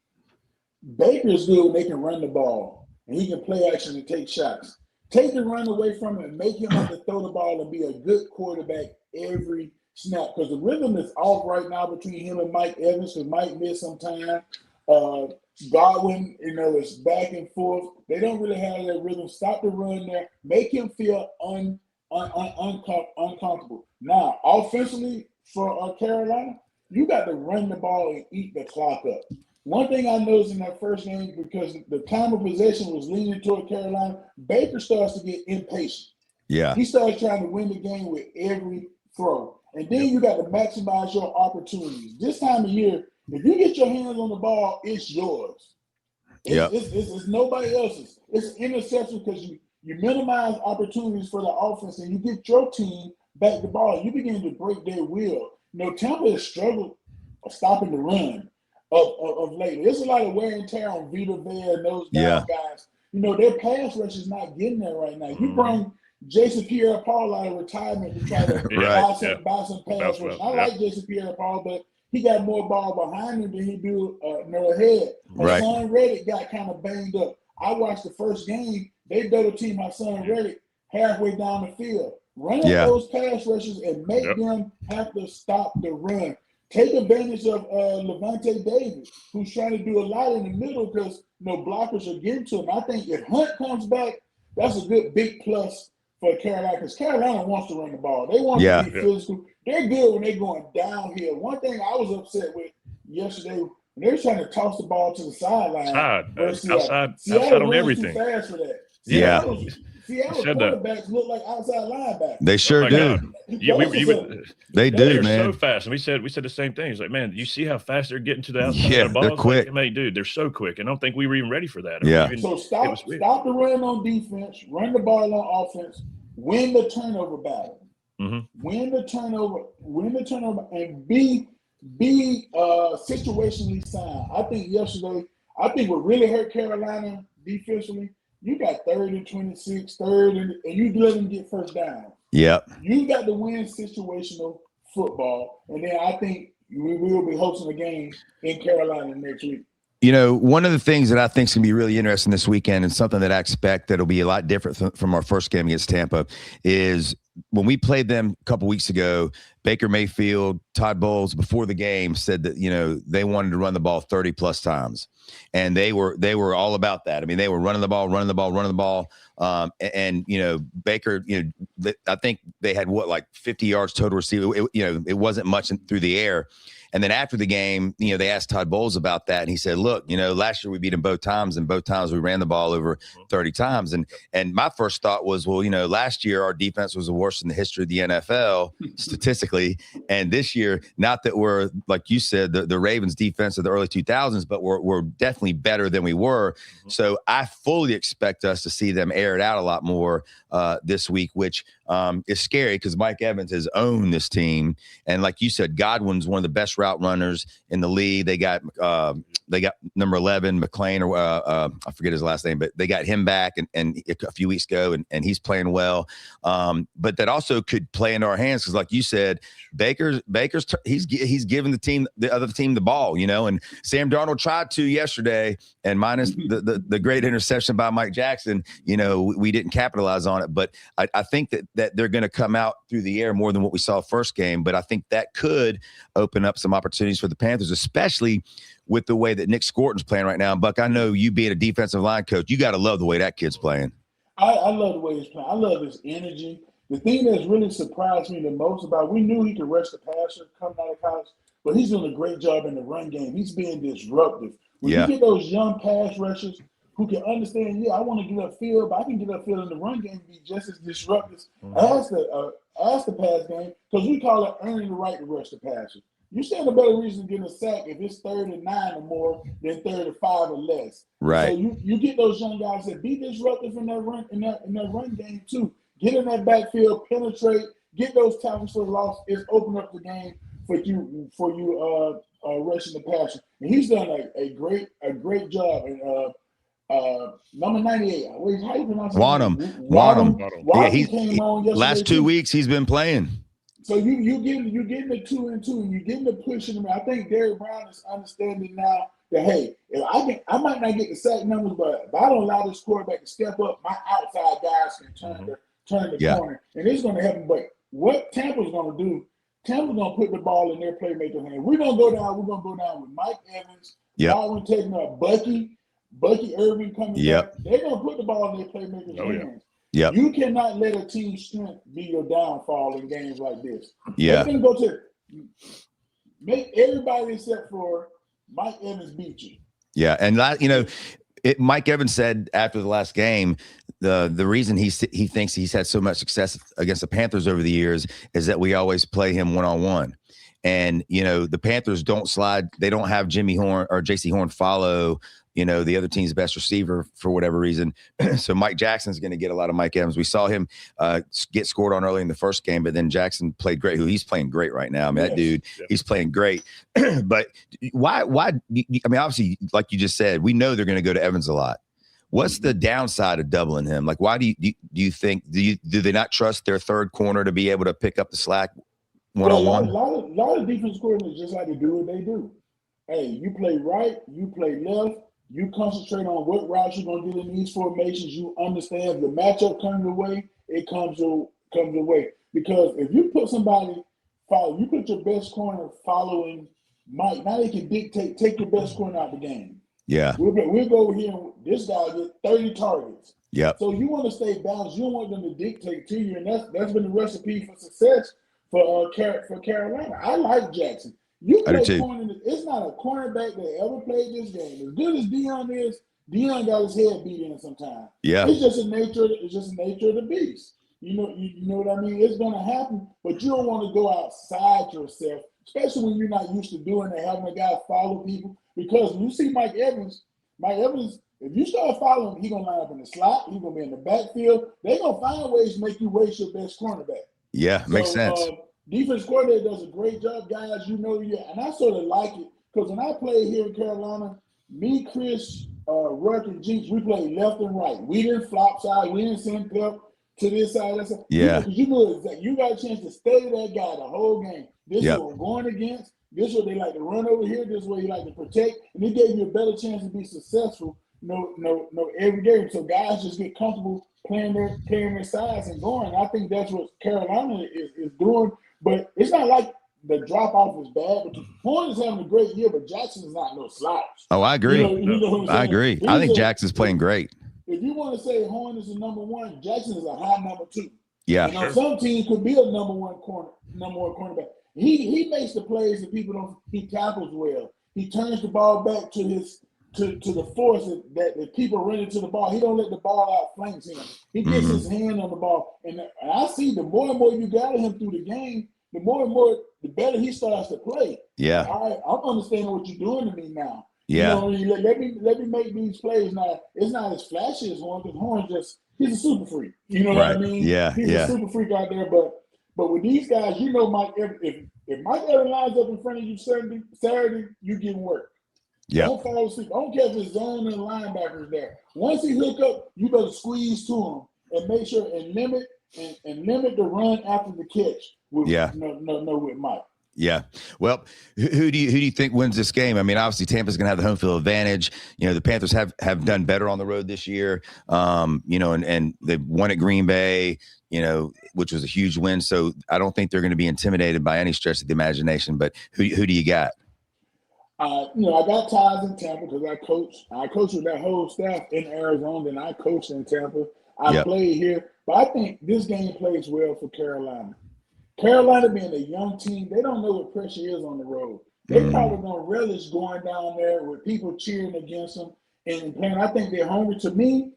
Baker's good when they can run the ball, and he can play action and take shots. Take the run away from him and make him have to throw the ball and be a good quarterback every snap, because the rhythm is off right now between him and Mike Evans, because Mike missed some time. Godwin, is back and forth. They don't really have that rhythm. Stop the run there. Make him feel uncomfortable. Now, offensively for Carolina, you got to run the ball and eat the clock up. One thing I noticed in that first game, because the time of possession was leaning toward Carolina, Baker starts to get impatient. Yeah. He starts trying to win the game with every throw. And then you got to maximize your opportunities. This time of year, if you get your hands on the ball, it's yours. It's nobody else's. It's an interception because you minimize opportunities for the offense and you get your team back the ball. You begin to break their will. Tampa has struggled stopping the run of late. There's a lot of wear and tear on Vita Vea and those guys. Their pass rush is not getting there right now. You bring Jason Pierre-Paul out of retirement to try to buy some pass rush. I like Jason Pierre-Paul, but he got more ball behind him than he do ahead. Son Reddick got kind of banged up. I watched the first game. They double team my son Reddick halfway down the field. Run up those pass rushes and make them have to stop the run. Take advantage of Levante David, who's trying to do a lot in the middle because blockers are getting to him. I think if Hunt comes back, that's a good big plus for Carolina, because Carolina wants to run the ball. They want to be physical. They're good when they're going downhill. One thing I was upset with yesterday, when they were trying to toss the ball to the sideline. Outside on everything. Too fast for that. Seattle quarterbacks look like outside linebackers. They sure do. They do, man. So fast. And we said the same thing. It's like, man, you see how fast they're getting to the outside of the ball? They're quick. Like, man, dude, they're so quick. And I don't think we were even ready for that. So stop the run on defense, run the ball on offense, win the turnover battle. Win the turnover, and be situationally sound. I think yesterday, what really hurt Carolina defensively, you got 3rd and 26, and you let them get first down. Yep. You got to win situational football, and then I think we will be hosting a game in Carolina next week. One of the things that I think is going to be really interesting this weekend, and something that I expect that'll be a lot different from our first game against Tampa, is when we played them a couple weeks ago, Baker Mayfield, Todd Bowles, before the game said that, they wanted to run the ball 30 plus times. And they were all about that. I mean, they were running the ball. Baker, I think they had 50 yards total receiving. It wasn't much through the air. And then after the game, they asked Todd Bowles about that. And he said, look, last year we beat him both times, and both times we ran the ball over 30 times. And my first thought was, well, last year our defense was the worst in the history of the NFL statistically. And this year, not that we're, like you said, the Ravens defense of the early 2000s, but we're definitely better than we were. So I fully expect us to see them air it out a lot more this week, which is scary because Mike Evans has owned this team. And like you said, Godwin's one of the best route runners in the league. They got they got number 11 McLean, or I forget his last name, but they got him back and a few weeks ago, and he's playing well. But that also could play into our hands because, like you said, Baker's he's giving the other team the ball, and Sam Darnold tried to yesterday, and minus the great interception by Mike Jackson, we didn't capitalize on it. But I think that they're going to come out through the air more than what we saw first game. But I think that could open up some opportunities for the Panthers, especially with the way that Nick Scorton's playing right now. Buck, I know you being a defensive line coach, you got to love the way that kid's playing. I love the way he's playing. I love his energy. The thing that's really surprised me the most about, we knew he could rush the passer coming out of college, but he's doing a great job in the run game. He's being disruptive. When you get those young pass rushers who can understand, I want to get upfield, but I can get upfield in the run game and be just as disruptive as the pass game, because we call it earning the right to rush the passer. You stand a better reason to get a sack if it's 3rd and 9 or more than 3rd and 5 or less. Right. So you get those young guys that be disruptive in that run game too. Get in that backfield, penetrate, get those tackles for loss. It's open up the game for you rushing the passer. And he's done a great job. And number 98, how you pronounce it? Wadham. Yeah, he came on yesterday. Last 2 weeks he's been playing. So you getting the 2 and 2, and you're getting the pushing them. I think Derrick Brown is understanding now that, hey, if I might not get the sack numbers, but if I don't allow this quarterback to step up, my outside guys can turn the corner, and it's going to happen. But what Tampa's going to do? Tampa's going to put the ball in their playmaker hand. We're going to go down. We're going to go down with Mike Evans. Baldwin taking up Bucky Irving coming back. They're going to put the ball in their playmakers' hands. Yep. You cannot let a team's strength be your downfall in games like this. They're going to go to make everybody except for Mike Evans beat you. Yeah, and Mike Evans said after the last game, the reason he thinks he's had so much success against the Panthers over the years is that we always play him one-on-one. And, the Panthers don't slide. They don't have Jimmy Horn or JC Horn follow, the other team's best receiver for whatever reason. So Mike Jackson's going to get a lot of Mike Evans. We saw him get scored on early in the first game, but then Jackson played great. He's playing great right now. I mean, that dude, he's playing great. But why? I mean, obviously, like you just said, we know they're going to go to Evans a lot. What's the downside of doubling him? Like, why do you think do they not trust their third corner to be able to pick up the slack one-on-one? A lot of defense coordinators just like to do what they do. Hey, you play right, you play left. You concentrate on what routes you're going to get in these formations. You understand the matchup comes your way, it comes your way. Because if you put you put your best corner following Mike, now they can dictate, take your best corner out of the game. Yeah. We'll go over here and this guy get 30 targets. Yeah. So you want to stay balanced. You don't want them to dictate to you, and that's been the recipe for success for Carolina. I like Jackson. You play corner. It's not a cornerback that ever played this game. As good as Deion is, Deion got his head beat in sometimes. Yeah, it's just a nature of the beast. You know what I mean? It's gonna happen, but you don't want to go outside yourself, especially when you're not used to doing it, having a guy follow people. Because when you see Mike Evans, if you start following him, he's gonna line up in the slot. He's gonna be in the backfield. They're gonna find ways to make you waste your best cornerback. Yeah, makes sense. Defense coordinator does a great job, guys. And I sort of like it because when I played here in Carolina, me, Chris, Ruck, and Jinx, we played left and right. We didn't flop side. We didn't send Pep to this side. That side. Yeah. You knew that you got a chance to stay that guy the whole game. This is what we're going against. This is what they like to run over here. This is what you like to protect. And it gave you a better chance to be successful. No, every game. So guys just get comfortable playing their sides and going. I think that's what Carolina is doing. But it's not like the drop off is bad. But Horn is having a great year, but Jackson is not no slouch. Oh, I agree. I agree. I think Jackson's playing great. If you want to say Horn is the number one, Jackson is a high number two. Yeah. Some teams could be a number one cornerback. He makes the plays that people don't. He tackles well. He turns the ball back to the force that people run into the ball. He don't let the ball outflank him. He gets his hand on the ball. And I see the more and more you gather him through the game, the more and more, the better he starts to play. Yeah. All right, I'm understanding what you're doing to me now. Yeah. Let me make these plays now. It's not as flashy as Horn, because Horn he's a super freak. You know what I mean? Yeah. He's a super freak out there, but with these guys, Mike, if Mike Evans lines up in front of you Saturday, you getting work. Yeah. Don't fall asleep. I don't care if it's zone and linebackers there. Once he hook up, you better squeeze to him and make sure and limit the run after the catch. With Mike. Yeah. Well, who do you think wins this game? I mean, obviously Tampa's going to have the home field advantage. You know, the Panthers have done better on the road this year. You know, and they won at Green Bay, you know, which was a huge win. So I don't think they're going to be intimidated by any stretch of the imagination. But who do you got? You know, I got ties in Tampa because I coach with that whole staff in Arizona, and I coached in Tampa. I played here, but I think this game plays well for Carolina. Carolina being a young team, they don't know what pressure is on the road. They probably gonna relish going down there with people cheering against them and playing. I think they're hungry. To me,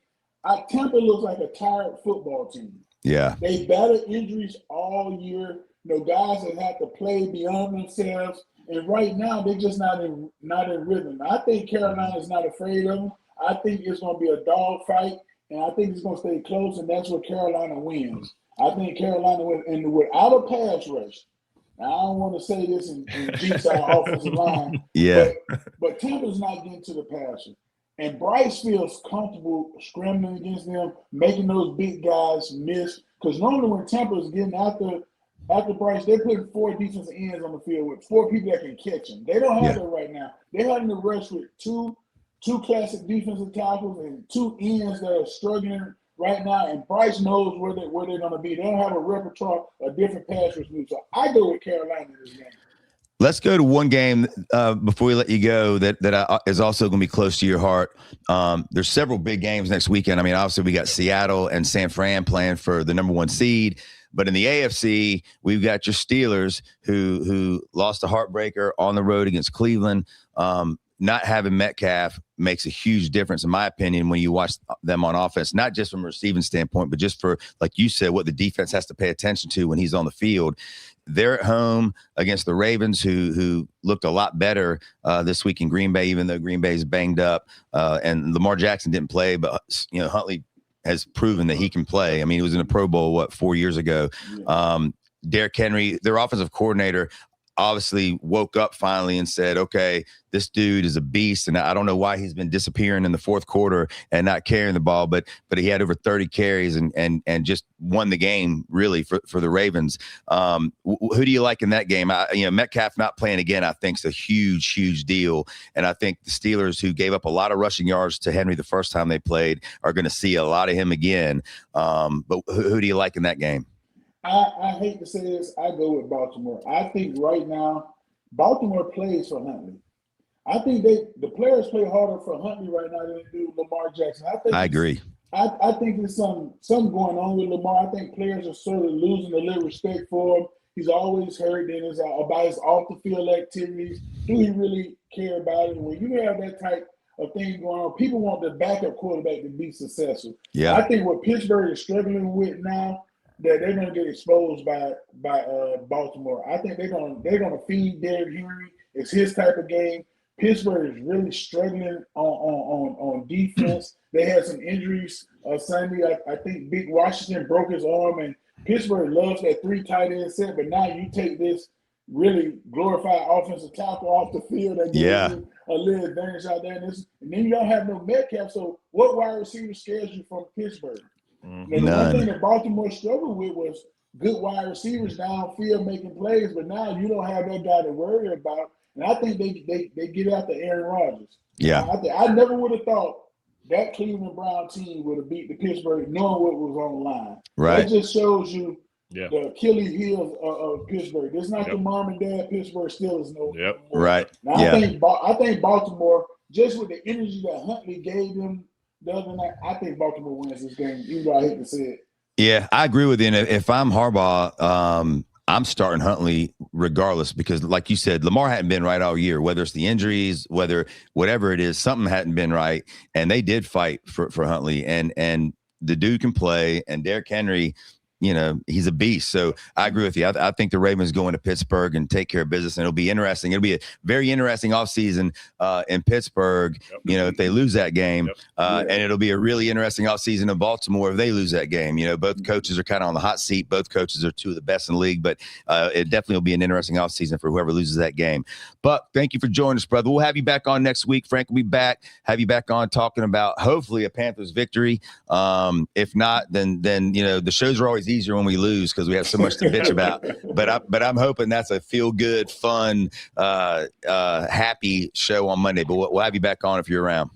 Tampa looks like a tired football team. Yeah, they battled injuries all year. You know, guys that have to play beyond themselves, and right now they're just not in rhythm. I think Carolina's not afraid of them. I think it's gonna be a dog fight, and I think it's gonna stay close, and that's what Carolina wins. I think Carolina wins, and without a pass rush. Now, I don't want to say this and jinx our offensive line. Yeah. But Tampa's not getting to the passer. And Bryce feels comfortable scrambling against them, making those big guys miss. Because normally when Tampa's getting after Bryce, they're putting 4 defensive ends on the field with 4 people that can catch him. They don't have that right now. They're having to rush with two classic defensive tackles and 2 ends that are struggling right now, and Bryce knows where they're going to be. They don't have a repertoire of different pass rush moves. So I go with Carolina in this game. Let's go to one game before we let you go that is also going to be close to your heart. There's several big games next weekend. I mean, obviously we got Seattle and San Fran playing for the number 1 seed. But in the AFC, we've got your Steelers who lost a heartbreaker on the road against Cleveland. Not having Metcalf makes a huge difference, in my opinion, when you watch them on offense, not just from a receiving standpoint, but just for, like you said, what the defense has to pay attention to when he's on the field. They're at home against the Ravens, who looked a lot better this week in Green Bay, even though Green Bay's banged up. And Lamar Jackson didn't play, but you know, Huntley has proven that he can play. I mean, he was in a Pro Bowl, 4 years ago. Derrick Henry, their offensive coordinator, obviously woke up finally and said, okay, this dude is a beast. And I don't know why he's been disappearing in the fourth quarter and not carrying the ball, but he had over 30 carries and just won the game really for the Ravens. Who do you like in that game? Metcalf not playing again, I think is a huge, huge deal. And I think the Steelers, who gave up a lot of rushing yards to Henry the first time they played, are going to see a lot of him again. But who do you like in that game? I hate to say this, I go with Baltimore. I think right now, Baltimore plays for Huntley. I think the players play harder for Huntley right now than they do Lamar Jackson. I agree. I think there's something going on with Lamar. I think players are sort of losing a little respect for him. He's always hurt, and it's about his off-the-field activities. Do he really care about it? When you have that type of thing going on, people want the backup quarterback to be successful. Yeah. I think what Pittsburgh is struggling with now, that they're going to get exposed by Baltimore. I think they're going to feed Derrick Henry. It's his type of game. Pittsburgh is really struggling on defense. They had some injuries Sunday. I think Big Washington broke his arm, and Pittsburgh loves that 3 tight end set. But now you take this really glorified offensive tackle off the field and gives you a little advantage out there. And then you don't have no Metcalf. So what wide receiver scares you from Pittsburgh? The one thing that Baltimore struggled with was good wide receivers downfield making plays, but now you don't have that guy to worry about. And I think they get after Aaron Rodgers. Yeah, I never would have thought that Cleveland Brown team would have beat the Pittsburgh knowing what was on the line. Right. That just shows you the Achilles heels of Pittsburgh. It's not the mom and dad Pittsburgh Steelers no more. Right. Now, I think Baltimore, just with the energy that Huntley gave them the other night, I think Baltimore wins this game, even though I hate to say it. Yeah, I agree with you. And if I'm Harbaugh, I'm starting Huntley regardless, because like you said, Lamar hadn't been right all year, whether it's the injuries, whatever it is, something hadn't been right. And they did fight for Huntley, and the dude can play, and Derrick Henry, he's a beast. So I agree with you. I think the Ravens go into Pittsburgh and take care of business, and it'll be interesting. It'll be a very interesting offseason in Pittsburgh, if they lose that game. And it'll be a really interesting offseason in Baltimore if they lose that game. Both coaches are kind of on the hot seat. Both coaches are two of the best in the league, but it definitely will be an interesting offseason for whoever loses that game. But thank you for joining us, brother. We'll have you back on next week. Frank will be back, have you back on talking about hopefully a Panthers victory. If not, then the shows are always easier when we lose because we have so much to bitch about. But I'm hoping that's a feel good, fun, happy show on Monday. But we'll have you back on if you're around.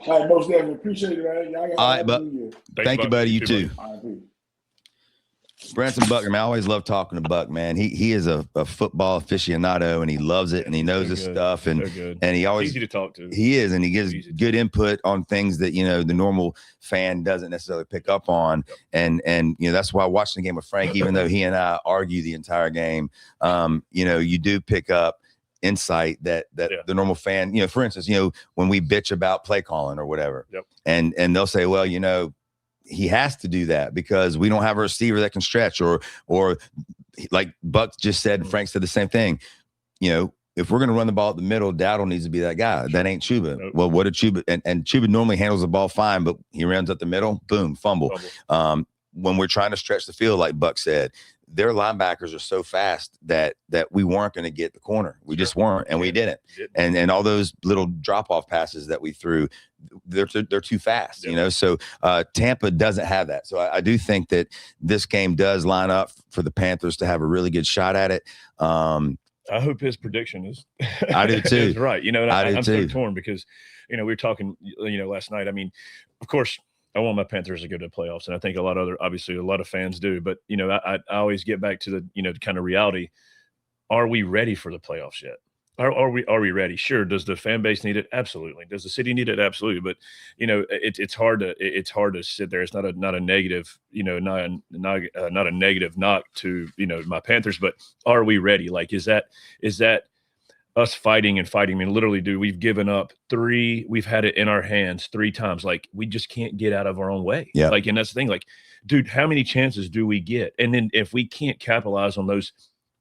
All right, most definitely appreciate it, man. All right, but thank you, buddy. You too. Brentson Buckner, man, I always love talking to Buck, man. He is a football aficionado, and he loves it, and he knows his stuff, and he always easy to talk to. He is, and he gives good input on things that the normal fan doesn't necessarily pick up on, and that's why watching the game with Frank, even though he and I argue the entire game, you do pick up insight that the normal fan, for instance, when we bitch about play calling or whatever, and they'll say, well, he has to do that because we don't have a receiver that can stretch, or like Buck just said, and Frank said the same thing. If we're going to run the ball at the middle, Dowdle needs to be that guy. That ain't Chuba. Nope. Well, what did Chuba? And Chuba normally handles the ball fine, but he runs up the middle, boom, fumble. When we're trying to stretch the field, like Buck said, their linebackers are so fast that we weren't going to get the corner. We just weren't, and we didn't. And all those little drop-off passes that we threw, they're too fast, So Tampa doesn't have that. So I do think that this game does line up for the Panthers to have a really good shot at it. I hope his prediction is. I do too. Is right. I'm so torn because, we were talking, last night. I mean, of course, I want my Panthers to go to the playoffs, and I think obviously a lot of fans do. But I always get back to the kind of reality: are we ready for the playoffs yet? Are we ready? Sure. Does the fan base need it? Absolutely. Does the city need it? Absolutely. But it's hard to sit there. It's not a negative, not a negative knock to my Panthers. But are we ready? Like, is that us fighting and fighting? I mean, literally, dude, we've given up 3. We've had it in our hands 3 times. Like, we just can't get out of our own way. Yeah. Like, and that's the thing. Like, dude, how many chances do we get? And then if we can't capitalize on those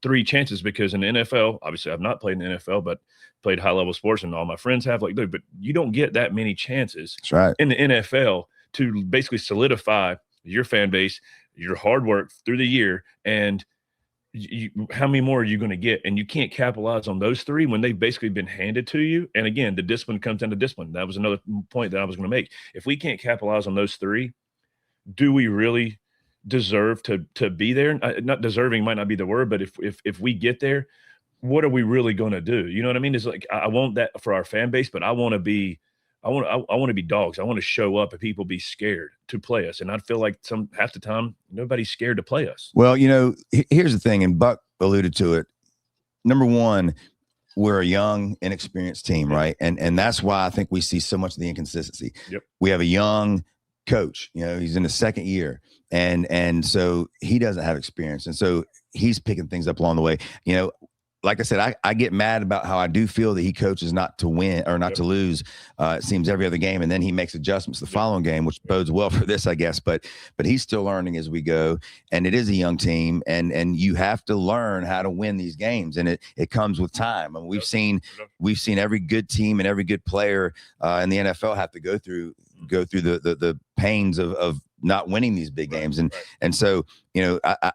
3 chances, because in the NFL, obviously I've not played in the NFL, but played high level sports, and all my friends have. Like, dude, but you don't get that many chances in the NFL to basically solidify your fan base, your hard work through the year, and how many more are you going to get? And you can't capitalize on those 3 when they've basically been handed to you. And again, the discipline comes down to discipline. That was another point that I was going to make. If we can't capitalize on those 3, do we really deserve to be there? Not deserving might not be the word, but if we get there, what are we really going to do? You know what I mean? It's like, I want that for our fan base, but I want to be dogs. I want to show up and people be scared to play us. And I feel like half the time nobody's scared to play us. Well, here's the thing, and Buck alluded to it. Number one, we're a young, inexperienced team, right? And that's why I think we see so much of the inconsistency. Yep. We have a young coach, he's in his second year, and so he doesn't have experience, and so he's picking things up along the way. Like I said, I get mad about how I do feel that he coaches not to win or not to lose. It seems every other game, and then he makes adjustments the following game, which bodes well for this, I guess. But he's still learning as we go, and it is a young team, and you have to learn how to win these games, and it comes with time. I mean, we've seen every good team and every good player in the NFL have to go through the pains of not winning these big games. And so,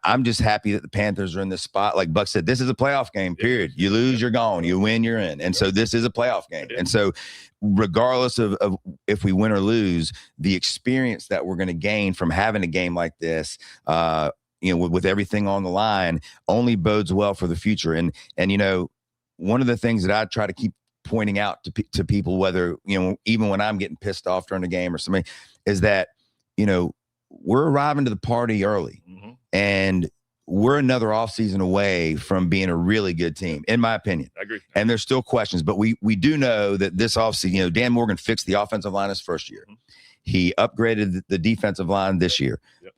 I'm just happy that the Panthers are in this spot. Like Buck said, this is a playoff game, period. You lose, you're gone. You win, you're in. And so this is a playoff game. And so regardless of if we win or lose, the experience that we're going to gain from having a game like this, with everything on the line, only bodes well for the future. And one of the things that I try to keep pointing out to people, whether, even when I'm getting pissed off during the game or something, is that, we're arriving to the party early, and we're another offseason away from being a really good team, in my opinion. I agree. And there's still questions, but we do know that this offseason, Dan Morgan fixed the offensive line his first year. He upgraded the defensive line this year. Yep.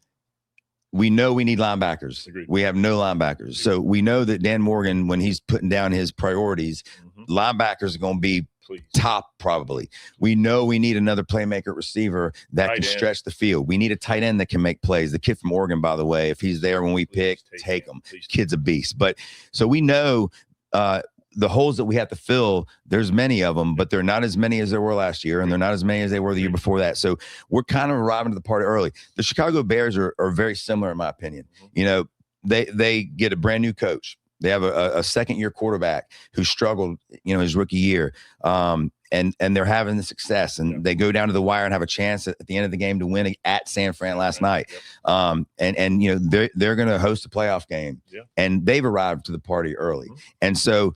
We know we need linebackers. Agreed. We have no linebackers. So we know that Dan Morgan, when he's putting down his priorities, linebackers are going to be top probably. We know we need another playmaker receiver that can stretch the field. We need a tight end that can make plays. The kid from Oregon, by the way, if he's there when we pick, take him. Kid's a beast. But so we know the holes that we have to fill, there's many of them, but they're not as many as there were last year, and they're not as many as they were the year before that. So we're kind of arriving to the party early. The Chicago Bears are very similar, in my opinion. You know, they get a brand new coach. They have a second-year quarterback who struggled, you know, his rookie year, and they're having the success. And they go down to the wire and have a chance at the end of the game to win at San Fran last night. And you know, they're going to host a playoff game, and they've arrived to the party early. And so,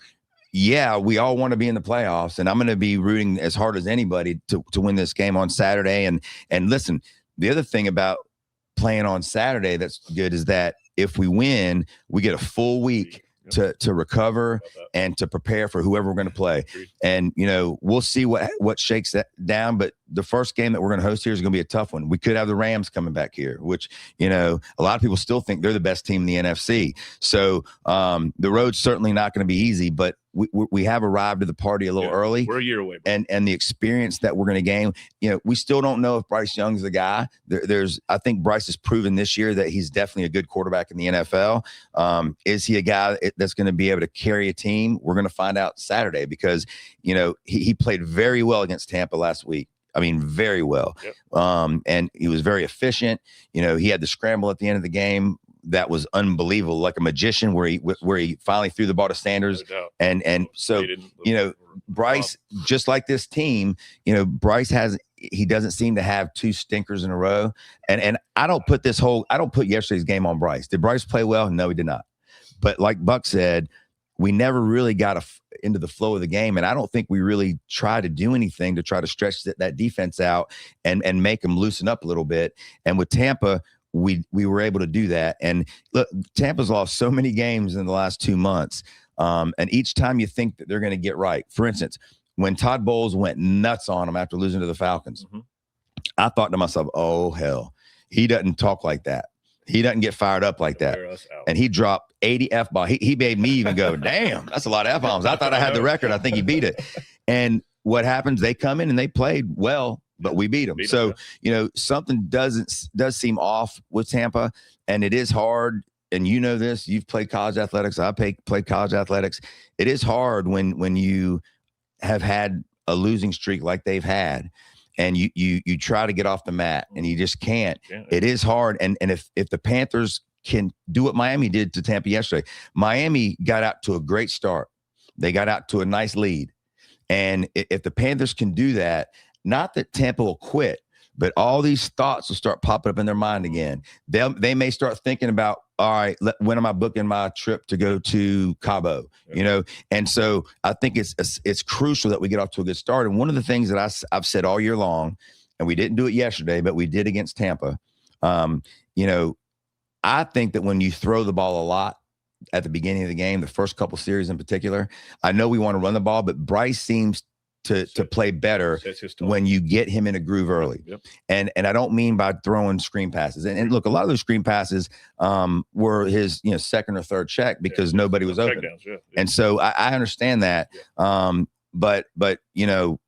yeah, we all want to be in the playoffs, and I'm going to be rooting as hard as anybody to win this game on Saturday. And listen, the other thing about playing on Saturday that's good is that if we win, we get a full week to recover and to prepare for whoever we're going to play. And, you know, we'll see what shakes that down. But the first game that we're going to host here is going to be a tough one. We could have the Rams coming back here, which, you know, a lot of people still think they're the best team in the NFC. So the road's certainly not going to be easy, but we have arrived to the party a little early. We're a year away, bro. And the experience that we're going to gain, you know, we still don't know if Bryce Young's the guy. I think Bryce has proven this year that he's definitely a good quarterback in the NFL. Is he a guy that's going to be able to carry a team? We're going to find out Saturday, because, you know, he played very well against Tampa last week. I mean, very well. And he was very efficient. You know, he had the scramble at the end of the game that was unbelievable, like a magician, where he finally threw the ball to Sanders. And so, you know, Bryce, just like this team, you know, Bryce he doesn't seem to have two stinkers in a row. And I don't put yesterday's game on Bryce. Did Bryce play well? No, he did not. But like Buck said, we never really got into the flow of the game. And I don't think we really tried to do anything to try to stretch that defense out and make them loosen up a little bit. And with Tampa, we were able to do that. And look, Tampa's lost so many games in the last 2 months. And each time you think that they're going to get right. For instance, when Todd Bowles went nuts on them after losing to the Falcons, I thought to myself, oh, hell, he doesn't talk like that. He doesn't get fired up like that. And he dropped 80 F-bombs. He made me even go, damn, that's a lot of F-bombs. I thought I had the record. I think he beat it. And what happens, they come in and they played well, but we beat them. So, you know, something does seem off with Tampa, and it is hard. And you know this, you've played college athletics. I played college athletics. It is hard when you have had a losing streak like they've had, and you try to get off the mat and you just can't. It is hard. And if the Panthers can do what Miami did to Tampa yesterday, Miami got out to a great start. They got out to a nice lead. And if the Panthers can do that, not that Tampa will quit, but all these thoughts will start popping up in their mind again. They may start thinking about, all right, when am I booking my trip to go to Cabo? You know, and so I think it's crucial that we get off to a good start. And one of the things that I've said all year long, and we didn't do it yesterday, but we did against Tampa. You know, I think that when you throw the ball a lot at the beginning of the game, the first couple series in particular, I know we want to run the ball, but Bryce seems to play better when you get him in a groove early. And I don't mean by throwing screen passes. And look, a lot of those screen passes were his, you know, second or third check because nobody was open. And so I understand that. But you know,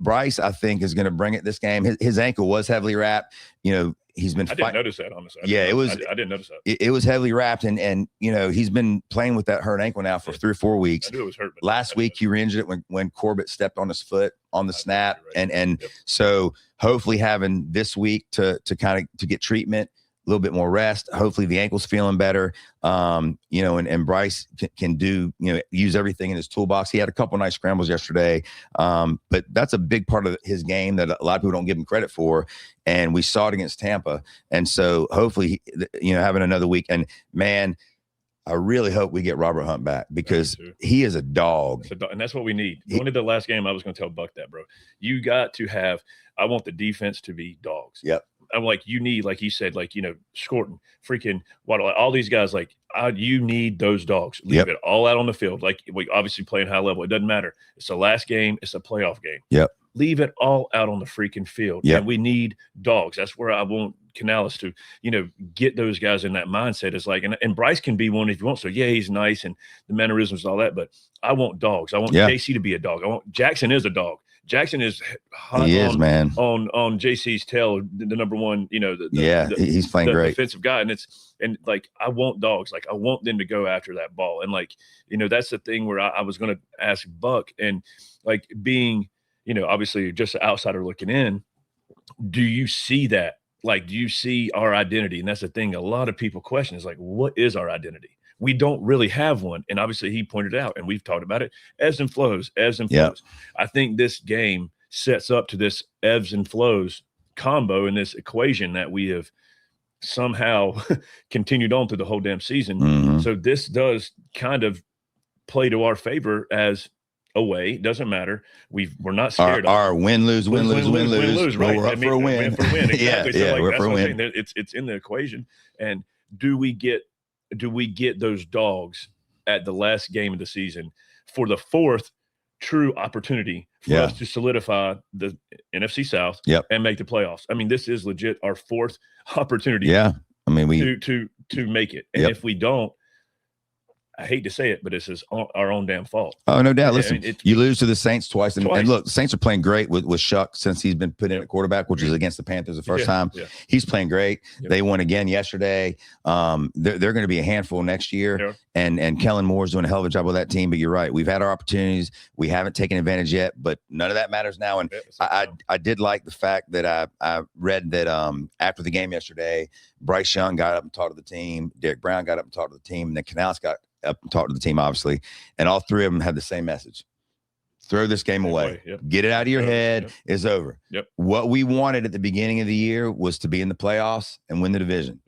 Bryce, I think, is going to bring it this game. His ankle was heavily wrapped. You know, he's been. I didn't notice that, honestly. I didn't notice that. It was heavily wrapped, and you know, he's been playing with that hurt ankle now for 3 or 4 weeks. I knew it was hurt. Last week he re-injured it when Corbett stepped on his foot on the snap, and so hopefully having this week to get treatment, a little bit more rest. Hopefully the ankle's feeling better. You know, and Bryce can do, you know, use everything in his toolbox. He had a couple nice scrambles yesterday. But that's a big part of his game that a lot of people don't give him credit for. And we saw it against Tampa. And so hopefully, you know, having another week. And man, I really hope we get Robert Hunt back, because he is a dog. And that's what we need. Going into the last game, I was going to tell Buck that, bro. You got to have, I want the defense to be dogs. I'm like, you need, like he said, like, you know, Scorton, freaking Waddle, all these guys, like, you need those dogs. Leave it all out on the field. Like, we obviously playing high level. It doesn't matter. It's the last game. It's a playoff game. leave it all out on the freaking field. Yep. And we need dogs. That's where I want Canales to, get those guys in that mindset. It's like, and Bryce can be one if you want. So yeah, he's nice and the mannerisms and all that, but I want dogs. I want JC to be a dog. Jackson is a dog. Jackson is hot on JC's tail, the number one, he's playing great defensive guy. And I want dogs. Like I want them to go after that ball. And that's the thing where I was going to ask Buck, and being, obviously just an outsider looking in, do you see that? Do you see our identity? And that's the thing a lot of people question is what is our identity? We don't really have one. And obviously he pointed out, and we've talked about it, ebbs and flows. Yep. I think this game sets up to this ebbs and flows combo in this equation that we have somehow continued on through the whole damn season. Mm-hmm. So this does kind of play to our favor as away. Doesn't matter. We're not scared. Our win, lose. Right. We're up for a win. Exactly. Yeah, we're up for a win. It's in the equation. And do we get those dogs at the last game of the season for the fourth true opportunity for us to solidify the NFC South and make the playoffs? I mean, this is legit our fourth opportunity. Yeah. I mean, to make it. And if we don't, I hate to say it, but it's our own damn fault. Oh, no doubt. Listen, you lose to the Saints twice. And look, the Saints are playing great with Shuck since he's been put in at quarterback, which is against the Panthers the first time. Yeah. He's playing great. Yep. They won again yesterday. They're going to be a handful next year. Sure. And Kellen Moore's doing a hell of a job with that team. But you're right. We've had our opportunities. We haven't taken advantage yet, but none of that matters now. And I did like the fact that I read that after the game yesterday, Bryce Young got up and talked to the team. Derek Brown got up and talked to the team. And then Canales got up and talk to the team, obviously, and all three of them had the same message: throw this game away. Get it out of your head. It's over. What we wanted at the beginning of the year was to be in the playoffs and win the division.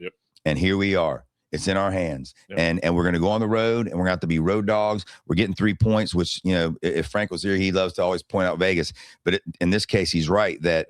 And here we are. It's in our hands. And we're going to go on the road, and we're going to have to be road dogs. We're getting 3 points, which, if Frank was here, he loves to always point out Vegas. But in this case, he's right that,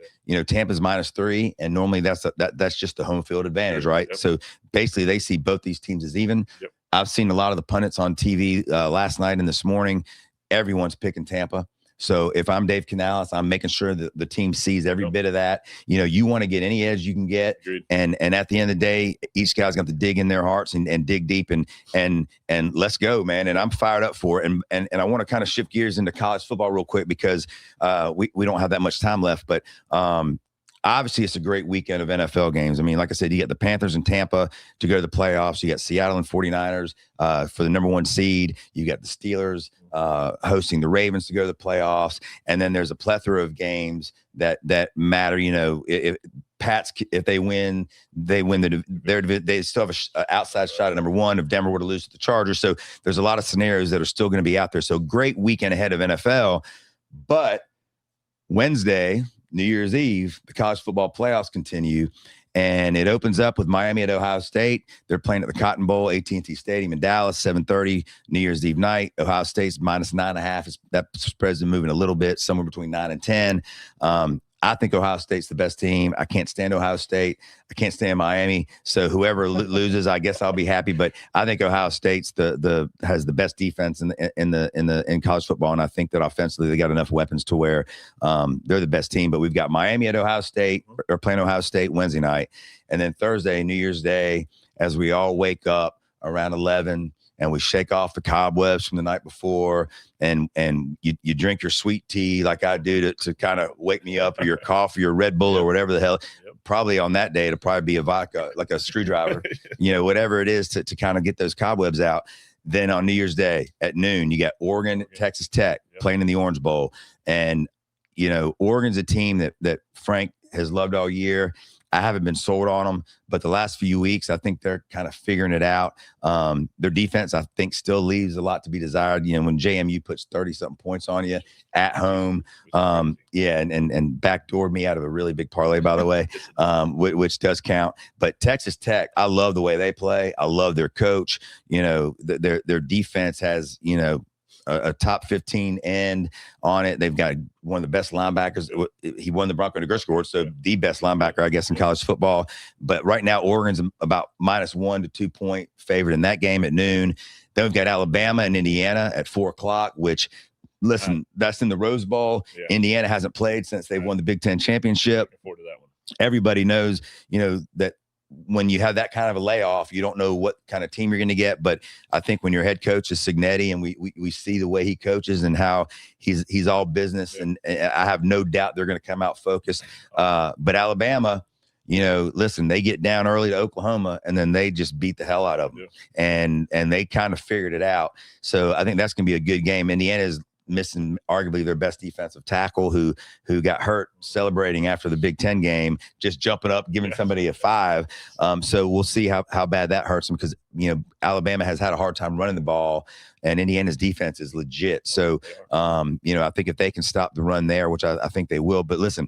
Tampa's -3, and normally that's just the home field advantage, right? So basically they see both these teams as even. I've seen a lot of the pundits on TV last night and this morning. Everyone's picking Tampa. So if I'm Dave Canales, I'm making sure that the team sees every bit of that. You want to get any edge you can get. And at the end of the day, each guy's got to dig in their hearts and dig deep and let's go, man. And I'm fired up for it. And I want to kind of shift gears into college football real quick because we don't have that much time left. But obviously, it's a great weekend of NFL games. I mean, like I said, you get the Panthers in Tampa to go to the playoffs. You got Seattle and 49ers for the number 1 seed. You got the Steelers hosting the Ravens to go to the playoffs. And then there's a plethora of games that matter. If Pats, if they win, they still have an outside shot at number 1 if Denver were to lose to the Chargers. So there's a lot of scenarios that are still going to be out there. So great weekend ahead of NFL. But Wednesday, New Year's Eve, the college football playoffs continue, and it opens up with Miami at Ohio State. They're playing at the Cotton Bowl, AT&T Stadium in Dallas, 7:30 New Year's Eve night. Ohio State's -9.5. That spread's been moving a little bit, somewhere between 9 and 10. I think Ohio State's the best team. I can't stand Ohio State. I can't stand Miami. So whoever loses, I guess I'll be happy. But I think Ohio State's has the best defense in college football, and I think that offensively they got enough weapons to where they're the best team. But we've got Miami at Ohio State, or playing Ohio State Wednesday night, and then Thursday, New Year's Day, as we all wake up around 11. And we shake off the cobwebs from the night before, and you drink your sweet tea like I do to kind of wake me up, or your coffee or Red Bull or whatever the hell. Probably on that day, it'll probably be a vodka, like a screwdriver, whatever it is to kind of get those cobwebs out. Then on New Year's Day at noon, you got Oregon, Texas Tech playing in the Orange Bowl. And, Oregon's a team that Frank has loved all year. I haven't been sold on them, but the last few weeks, I think they're kind of figuring it out. Their defense, I think, still leaves a lot to be desired. When JMU puts 30-something points on you at home, and backdoored me out of a really big parlay, by the way, which does count. But Texas Tech, I love the way they play. I love their coach. Their defense has, a top 15 end on it. They've got one of the best linebackers. He won the Bronco Nagurski Award, so the best linebacker, I guess, in college football. But right now, Oregon's about -1 to 2 point favorite in that game at noon. Then we've got Alabama and Indiana at 4 o'clock, which listen, that's in the Rose Bowl. Yeah. Indiana hasn't played since they won the Big Ten championship. Looking forward to that one. Everybody knows, that when you have that kind of a layoff, you don't know what kind of team you're going to get. But I think when your head coach is Cignetti, and we see the way he coaches and how he's all business, and I have no doubt they're going to come out focused. But Alabama, listen, they get down early to Oklahoma, and then they just beat the hell out of them. Yeah. And they kind of figured it out. So I think that's going to be a good game. Indiana is missing arguably their best defensive tackle who got hurt celebrating after the Big Ten game, just jumping up, giving somebody a 5. So we'll see how bad that hurts them, because, Alabama has had a hard time running the ball, and Indiana's defense is legit. So, I think if they can stop the run there, which I think they will. But listen,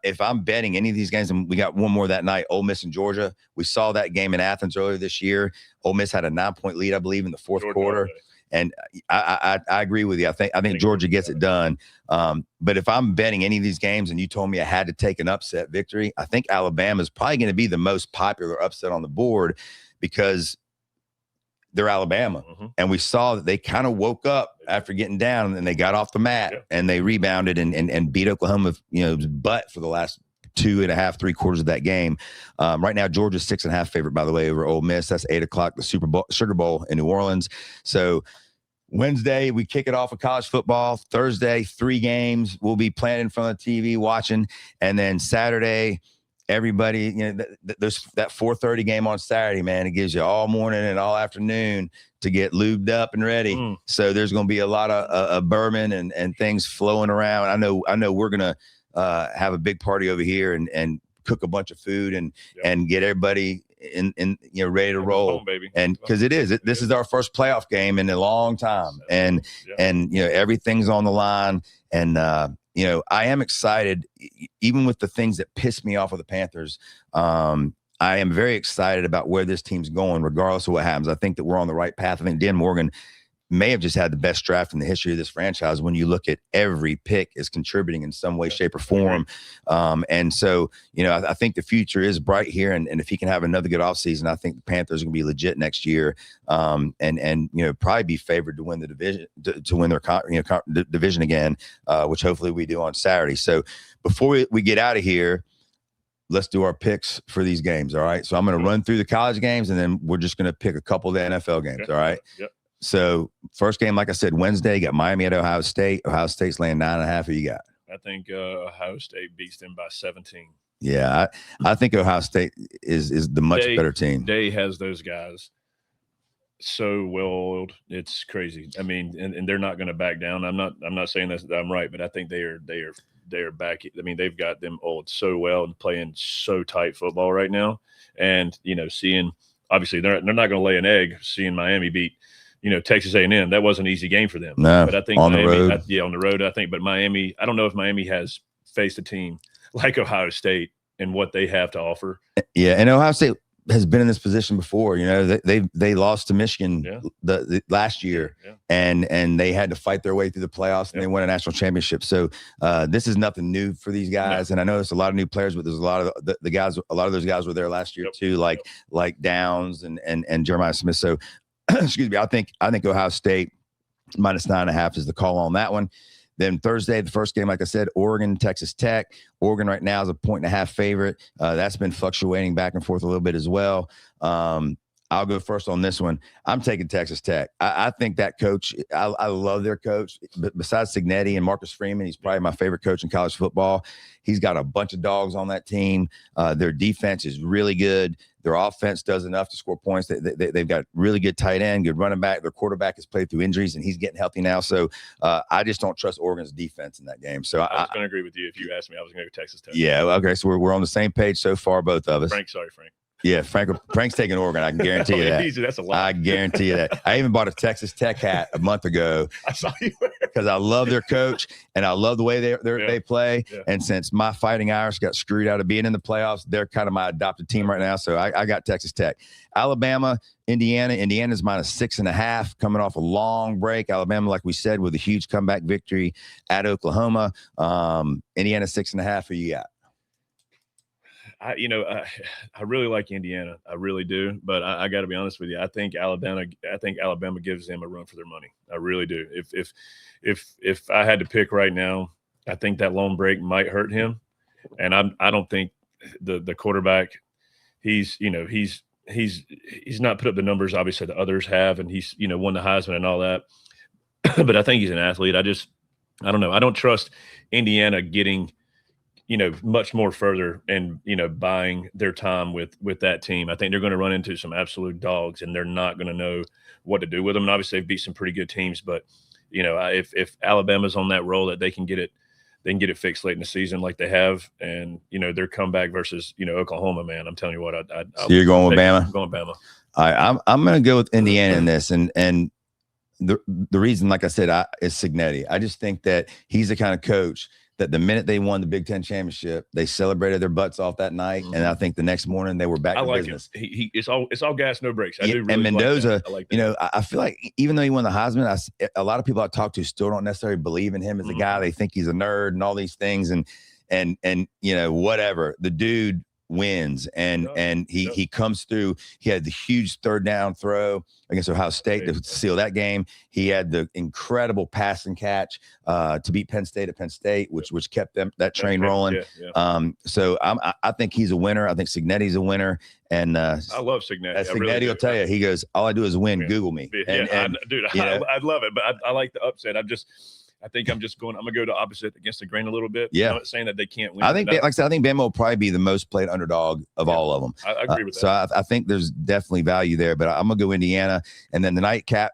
if I'm betting any of these games, and we got one more that night, Ole Miss and Georgia. We saw that game in Athens earlier this year. Ole Miss had a 9-point lead, I believe, in the fourth quarter. And I agree with you. I think Georgia gets it done. But if I'm betting any of these games and you told me I had to take an upset victory, I think Alabama is probably going to be the most popular upset on the board, because they're Alabama. Mm-hmm. And we saw that they kind of woke up after getting down, and then they got off the mat and they rebounded and beat Oklahoma, butt for the last 2.5, 3 quarters of that game. Right now, Georgia's 6.5 favorite, by the way, over Ole Miss. That's 8:00, the Sugar Bowl in New Orleans. So Wednesday, we kick it off with college football. Thursday, 3 games. We'll be playing in front of the TV watching. And then Saturday, everybody, that 4:30 game on Saturday, man, it gives you all morning and all afternoon to get lubed up and ready. So there's going to be a lot of bourbon and things flowing around. I know we're going to have a big party over here and cook a bunch of food and get everybody in ready to roll, baby. And because this is our first playoff game in a long time, and everything's on the line. And I am excited, even with the things that piss me off of the Panthers. I am very excited about where this team's going, regardless of what happens. I think that we're on the right path. I think Dan Morgan may have just had the best draft in the history of this franchise. When you look at every pick is contributing in some way, shape, or form. And so, I think the future is bright here. And if he can have another good offseason, I think the Panthers are going to be legit next year. And probably be favored to win the division, to win their division again, which hopefully we do on Saturday. So before we get out of here, let's do our picks for these games. All right. So I'm going to run through the college games, and then we're just going to pick a couple of the NFL games. All right. Yep. So first game, like I said, Wednesday, got Miami at Ohio State. Ohio State's laying 9.5. Who you got? I think Ohio State beats them by 17. Yeah, I think Ohio State is the much better team. Day has those guys so well oiled. It's crazy. I mean, and they're not going to back down. I'm not saying that I'm right, but I think they are back. I mean, they've got them oiled so well and playing so tight football right now. And seeing, obviously they're not going to lay an egg. Seeing Miami beat Texas A&M, that wasn't an easy game for them. No, but I think on Miami, the road. On the road, I think. But Miami, I don't know if Miami has faced a team like Ohio State and what they have to offer. Yeah, and Ohio State has been in this position before. They lost to Michigan the last year, and they had to fight their way through the playoffs, and they won a national championship. So this is nothing new for these guys. And I know it's a lot of new players, but there's a lot of the guys. A lot of those guys were there last year too, like Downs and Jeremiah Smith. So excuse me. I think Ohio State minus 9.5 is the call on that one. Then Thursday, the first game, like I said, Oregon, Texas Tech. Oregon right now is a 1.5 favorite. That's been fluctuating back and forth a little bit as well. I'll go first on this one. I'm taking Texas Tech. I think that coach, I love their coach. But besides Cignetti and Marcus Freeman, he's probably my favorite coach in college football. He's got a bunch of dogs on that team. Their defense is really good. Their offense does enough to score points. They've got really good tight end, good running back. Their quarterback has played through injuries, and he's getting healthy now. So I just don't trust Oregon's defense in that game. So I was going to agree with you. If you asked me, I was going to go Texas Tech. Yeah, okay. So we're on the same page so far, both of us. Frank. Yeah, Frank's taking Oregon. I can guarantee you that. Easy, that's a lot. I guarantee you that. I even bought a Texas Tech hat a month ago. I saw you because I love their coach and I love the way they play. Yeah. And since my Fighting Irish got screwed out of being in the playoffs, they're kind of my adopted team right now. So I got Texas Tech. Alabama, Indiana. Indiana's minus 6.5, coming off a long break. Alabama, like we said, with a huge comeback victory at Oklahoma. Indiana 6.5. Who you got? I really like Indiana. I really do. But I got to be honest with you. I think Alabama gives them a run for their money. I really do. If I had to pick right now, I think that long break might hurt him. And I don't think the quarterback, he's not put up the numbers obviously that others have, and he's won the Heisman and all that. But I think he's an athlete. I don't know. I don't trust Indiana getting much more further and buying their time with that team. I think they're going to run into some absolute dogs, and they're not going to know what to do with them. And obviously they've beat some pretty good teams, but if Alabama's on that roll that they can get it fixed late in the season like they have, and their comeback versus Oklahoma, man, I'm telling you what, so you're going with Bama? I'm going Bama. All right, I'm going to go with Indiana in this, and the reason, like I said, is Cignetti. I just think that he's the kind of coach that the minute they won the Big Ten championship, they celebrated their butts off that night, and I think the next morning they were back to business. It's all gas, no brakes. I do really and Mendoza, like that. I feel like even though he won the Heisman, a lot of people I talk to still don't necessarily believe in him as a guy. They think he's a nerd and all these things, and whatever. The dude wins, and he comes through. He had the huge third down throw against Ohio State to seal that game. He had the incredible pass and catch to beat Penn State at Penn State, which kept that train rolling. So I think he's a winner. I think Cignetti's a winner, and I love Cignetti. As Cignetti will tell you, he goes, "All I do is win. Google me." Dude, I'd love it, but I like the upset. I think I'm going to go to opposite against the grain a little bit. Yeah. I'm not saying that they can't win. I think, like I said, I think Bama will probably be the most played underdog of all of them. I agree with that. So I think there's definitely value there, but I'm going to go Indiana. And then the nightcap,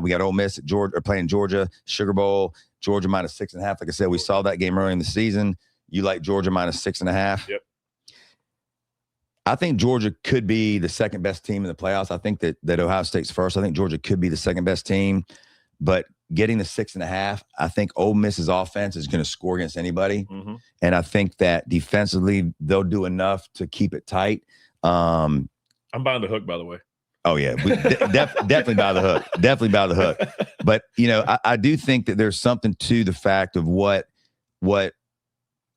we got Ole Miss at Georgia, playing Georgia, Sugar Bowl, Georgia minus 6.5. Like I said, we saw that game early in the season. You like Georgia minus 6.5? Yep. I think Georgia could be the second best team in the playoffs. I think that Ohio State's first. I think Georgia could be the second best team, but getting the 6.5, I think Ole Miss's offense is going to score against anybody. And I think that defensively, they'll do enough to keep it tight. I'm buying the hook, by the way. Oh, yeah. Definitely by the hook. Definitely by the hook. But, I do think that there's something to the fact of what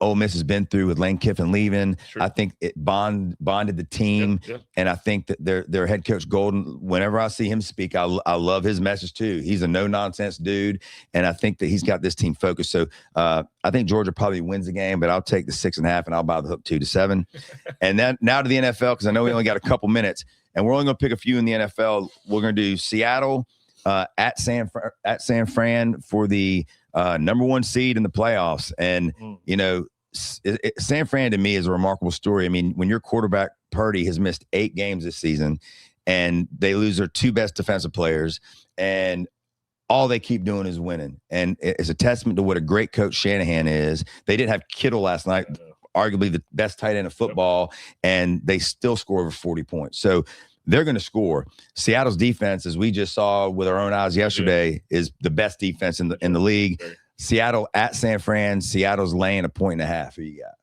Ole Miss has been through with Lane Kiffin leaving. Sure. I think it bonded the team. Yep. And I think that their head coach Golden, whenever I see him speak, I love his message too. He's a no-nonsense dude, and I think that he's got this team focused. So I think Georgia probably wins the game, but I'll take the 6.5, and I'll buy the hook 2-7. And then now to the NFL, because I know we only got a couple minutes, and we're only going to pick a few in the NFL. We're going to do Seattle at San Fran for the number one seed in the playoffs. And, San Fran to me is a remarkable story. I mean, when your quarterback Purdy has missed 8 games this season and they lose their 2 best defensive players and all they keep doing is winning. And it's a testament to what a great coach Shanahan is. They didn't have Kittle last night, arguably the best tight end of football, and they still score over 40 points. So they're going to score. Seattle's defense, as we just saw with our own eyes yesterday, is the best defense in the league. Seattle at San Fran. Seattle's laying 1.5. Who you got?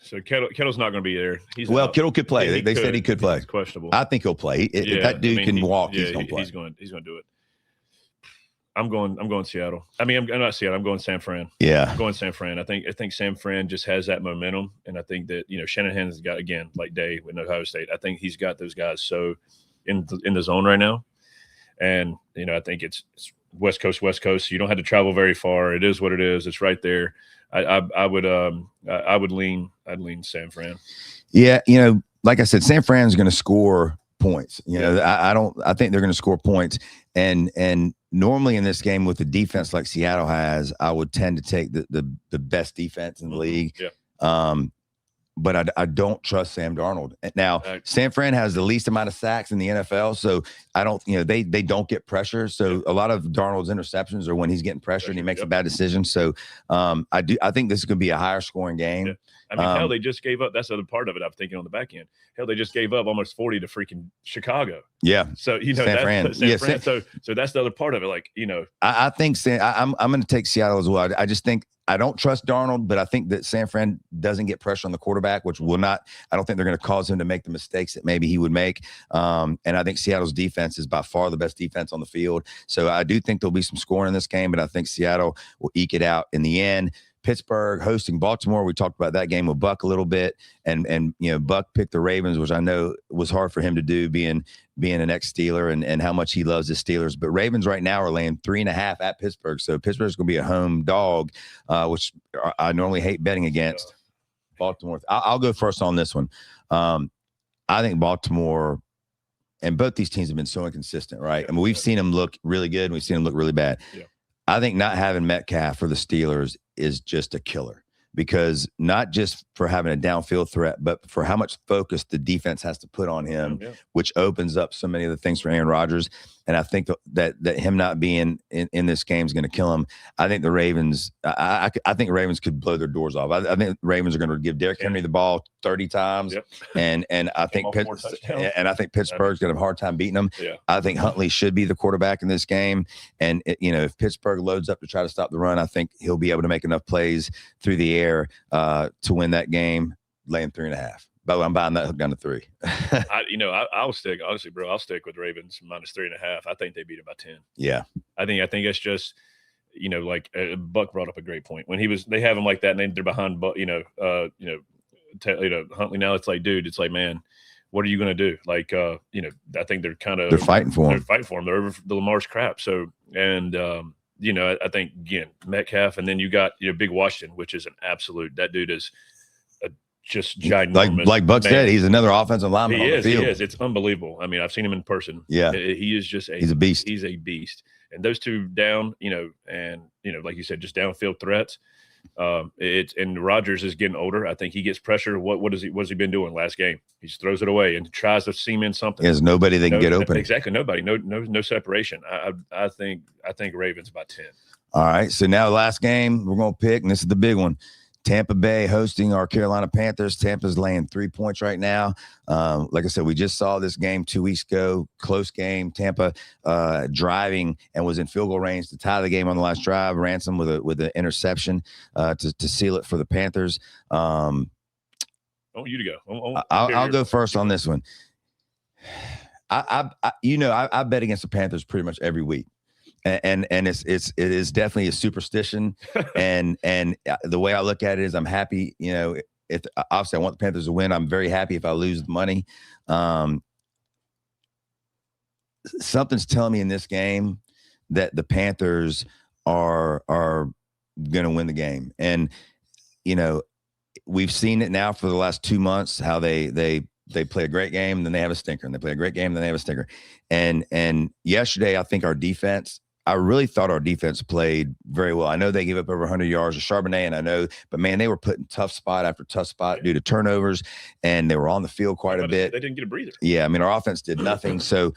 So Kittle's not going to be there. Kittle could play. They said he could play. It's questionable. I think he'll play. If that dude can walk, he's going to play. He's going to do it. I'm going Seattle. I mean, I'm not Seattle. I'm going San Fran. Yeah, I'm going San Fran. I think San Fran just has that momentum, and I think that Shanahan's got, again, like Day with Ohio State. I think he's got those guys so in the zone right now, and I think it's West Coast. You don't have to travel very far. It is what it is. It's right there. I would lean San Fran. Yeah, like I said, San Fran's going to score points. I think they're going to score points, and normally in this game with the defense like Seattle has, I would tend to take the best defense in the league. Yeah. But I don't trust Sam Darnold. Now, San Fran has the least amount of sacks in the NFL, so I don't, they don't get pressure. So a lot of Darnold's interceptions are when he's getting pressure and he makes a bad decision. So I think this is going to be a higher scoring game. Yeah. I mean, hell, they just gave up. That's the other part of it I'm thinking on the back end. Hell, they just gave up almost 40 to freaking Chicago. Yeah. So, San Fran. So that's the other part of it. Like, I think I'm going to take Seattle as well. I just think I don't trust Darnold, but I think that San Fran doesn't get pressure on the quarterback, which will not. I don't think they're going to cause him to make the mistakes that maybe he would make. And I think Seattle's defense is by far the best defense on the field. So I do think there'll be some scoring in this game, but I think Seattle will eke it out in the end. Pittsburgh hosting Baltimore. We talked about that game with Buck a little bit, and Buck picked the Ravens, which I know was hard for him to do, being an ex-Steeler and how much he loves the Steelers. But Ravens right now are laying 3.5 at Pittsburgh, so Pittsburgh's going to be a home dog, which I normally hate betting against. Baltimore. I'll go first on this one. I think Baltimore. And both these teams have been so inconsistent, right? I mean, we've seen them look really good, and we've seen them look really bad. Yeah. I think not having Metcalf for the Steelers is just a killer, because not just for having a downfield threat, but for how much focus the defense has to put on him, which opens up so many of the things for Aaron Rodgers. And I think that him not being in this game is going to kill him. I think the Ravens, I think the Ravens could blow their doors off. I think the Ravens are going to give Derrick Henry the ball 30 times. And I think Pittsburgh's going to have a hard time beating them. Yeah. I think Huntley should be the quarterback in this game. And if Pittsburgh loads up to try to stop the run, I think he'll be able to make enough plays through the air to win that game, laying 3.5. But I'm buying that hook down to 3. I'll stick, honestly, bro. I'll stick with Ravens minus 3.5. I think they beat it by 10. Yeah. I think it's just, like Buck brought up a great point when they have him like that, and they're behind, Huntley. Now it's like, dude, it's like, man, what are you going to do? Like, I think they're fighting for him. They're over the Lamar's crap. So, and, I think again, Metcalf, and then you got, Big Washington, which is an absolute, that dude is just ginormous. Like Buck said, he's another offensive lineman on the field. He is. It's unbelievable. I mean, I've seen him in person. Yeah. He is just he's a beast. He's a beast. And those two down, and like you said, just downfield threats. And Rodgers is getting older. I think he gets pressure. What's he been doing last game? He just throws it away and tries to seam in something. There's nobody that can get open. Exactly. Nobody. No separation. I think Ravens by 10. All right. So now the last game we're going to pick, and this is the big one. Tampa Bay hosting our Carolina Panthers. Tampa's laying 3 points right now. Like I said, we just saw this game 2 weeks ago. Close game. Tampa driving and was in field goal range to tie the game on the last drive. Ransom with an interception to seal it for the Panthers. I want you to go. I'll go first on this one. I bet against the Panthers pretty much every week. And it is definitely a superstition, and the way I look at it is I'm happy. If obviously I want the Panthers to win, I'm very happy if I lose the money. Something's telling me in this game that the Panthers are going to win the game, and we've seen it now for the last 2 months how they play a great game and then they have a stinker, and they play a great game and then they have a stinker. And yesterday, I think I really thought our defense played very well. I know they gave up over 100 yards to Charbonnet, but man, they were putting tough spot after tough spot due to turnovers, and they were on the field quite a bit. They didn't get a breather. Yeah, I mean, our offense did nothing. So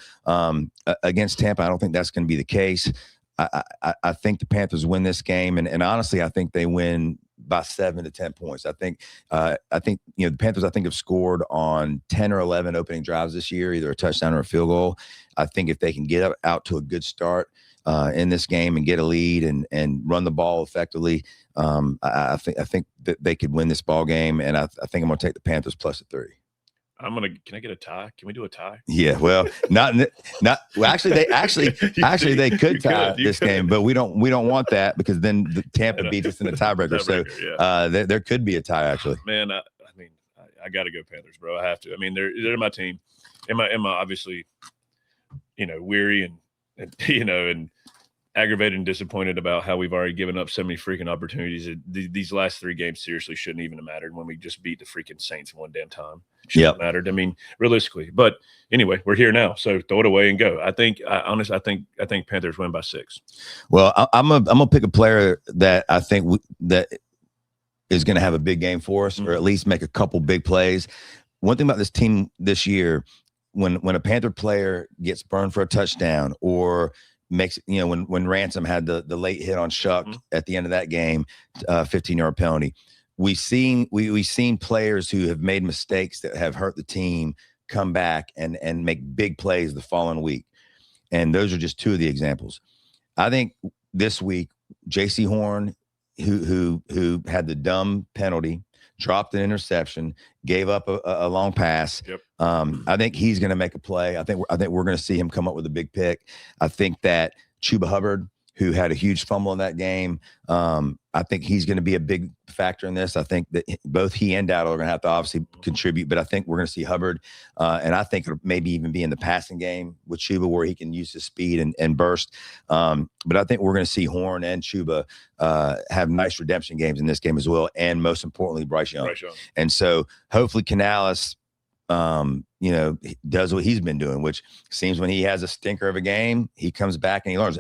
against Tampa, I don't think that's going to be the case. I think the Panthers win this game, and honestly, I think they win by 7 to 10 points. I think the Panthers have scored on 10 or 11 opening drives this year, either a touchdown or a field goal. I think if they can get out to a good start in this game and get a lead and run the ball effectively, I think that they could win this ball game, and I think I'm going to take the Panthers plus a 3. Can I get a tie? Can we do a tie? Yeah, well, actually they could tie this game, but we don't want that, because then the Tampa beats us in the tiebreaker. So there could be a tie, actually. Man, I got to go Panthers, bro. I have to. I mean, they're my team. Am I obviously, weary and aggravated and disappointed about how we've already given up so many freaking opportunities. These last 3 games seriously shouldn't even have mattered when we just beat the freaking Saints one damn time. Shouldn't have mattered. I mean, realistically. But anyway, we're here now, so throw it away and go. I think Panthers win by 6. Well, I'm gonna pick a player that I think that is going to have a big game for us, or at least make a couple big plays. One thing about this team this year, when a Panther player gets burned for a touchdown, or makes, when Ransom had the late hit on Shuck at the end of that game, 15-yard penalty, we've seen players who have made mistakes that have hurt the team come back and make big plays the following week. And those are just 2 of the examples. I think this week, J.C. Horn, who had the dumb penalty, dropped an interception, gave up a long pass. Yep. I think he's going to make a play. I think we're going to see him come up with a big pick. I think that Chuba Hubbard, who had a huge fumble in that game. I think he's going to be a big factor in this. I think that both he and Dowdle are going to have to obviously contribute, but I think we're going to see Hubbard, and I think it'll maybe even be in the passing game with Chuba where he can use his speed and burst. But I think we're going to see Horn and Chuba have nice redemption games in this game as well, and most importantly, Bryce Young. And so hopefully Canales, does what he's been doing, which seems when he has a stinker of a game, he comes back and he learns.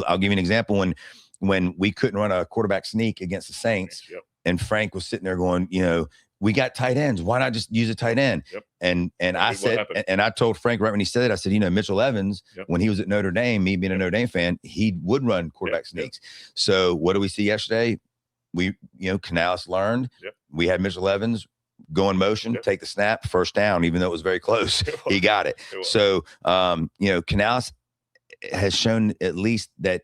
I'll give you an example. When we couldn't run a quarterback sneak against the Saints, and Frank was sitting there going, we got tight ends. Why not just use a tight end? And I said, and I told Frank right when he said it, I said, Mitchell Evans, when he was at Notre Dame, me being a Notre Dame fan, he would run quarterback sneaks. So what do we see yesterday? Canales learned. We had Mitchell Evans go in motion, take the snap, first down, even though it was very close. He got it. So, Canales has shown at least that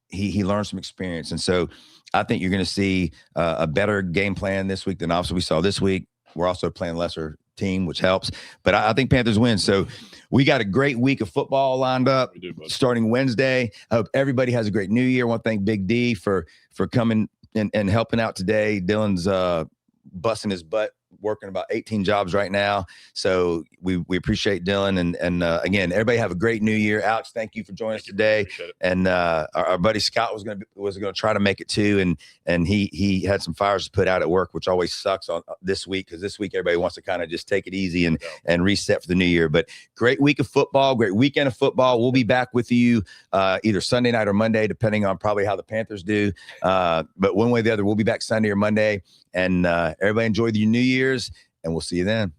he learned some experience. And so I think you're going to see a better game plan this week than obviously we saw this week. We're also playing lesser team, which helps. But I think Panthers win. So we got a great week of football lined up starting Wednesday. I hope everybody has a great new year. I want to thank Big D for coming and helping out today. Dylan's busting his butt, working about 18 jobs right now. So we appreciate Dylan. And again, everybody have a great new year. Alex, thank you for joining us today. And our buddy Scott was going to try to make it too. And he had some fires to put out at work, which always sucks on this week, because this week everybody wants to kind of just take it easy and reset for the new year. But great week of football, great weekend of football. We'll be back with you either Sunday night or Monday, depending on probably how the Panthers do. But one way or the other, we'll be back Sunday or Monday. And everybody enjoy the New Year's, and we'll see you then.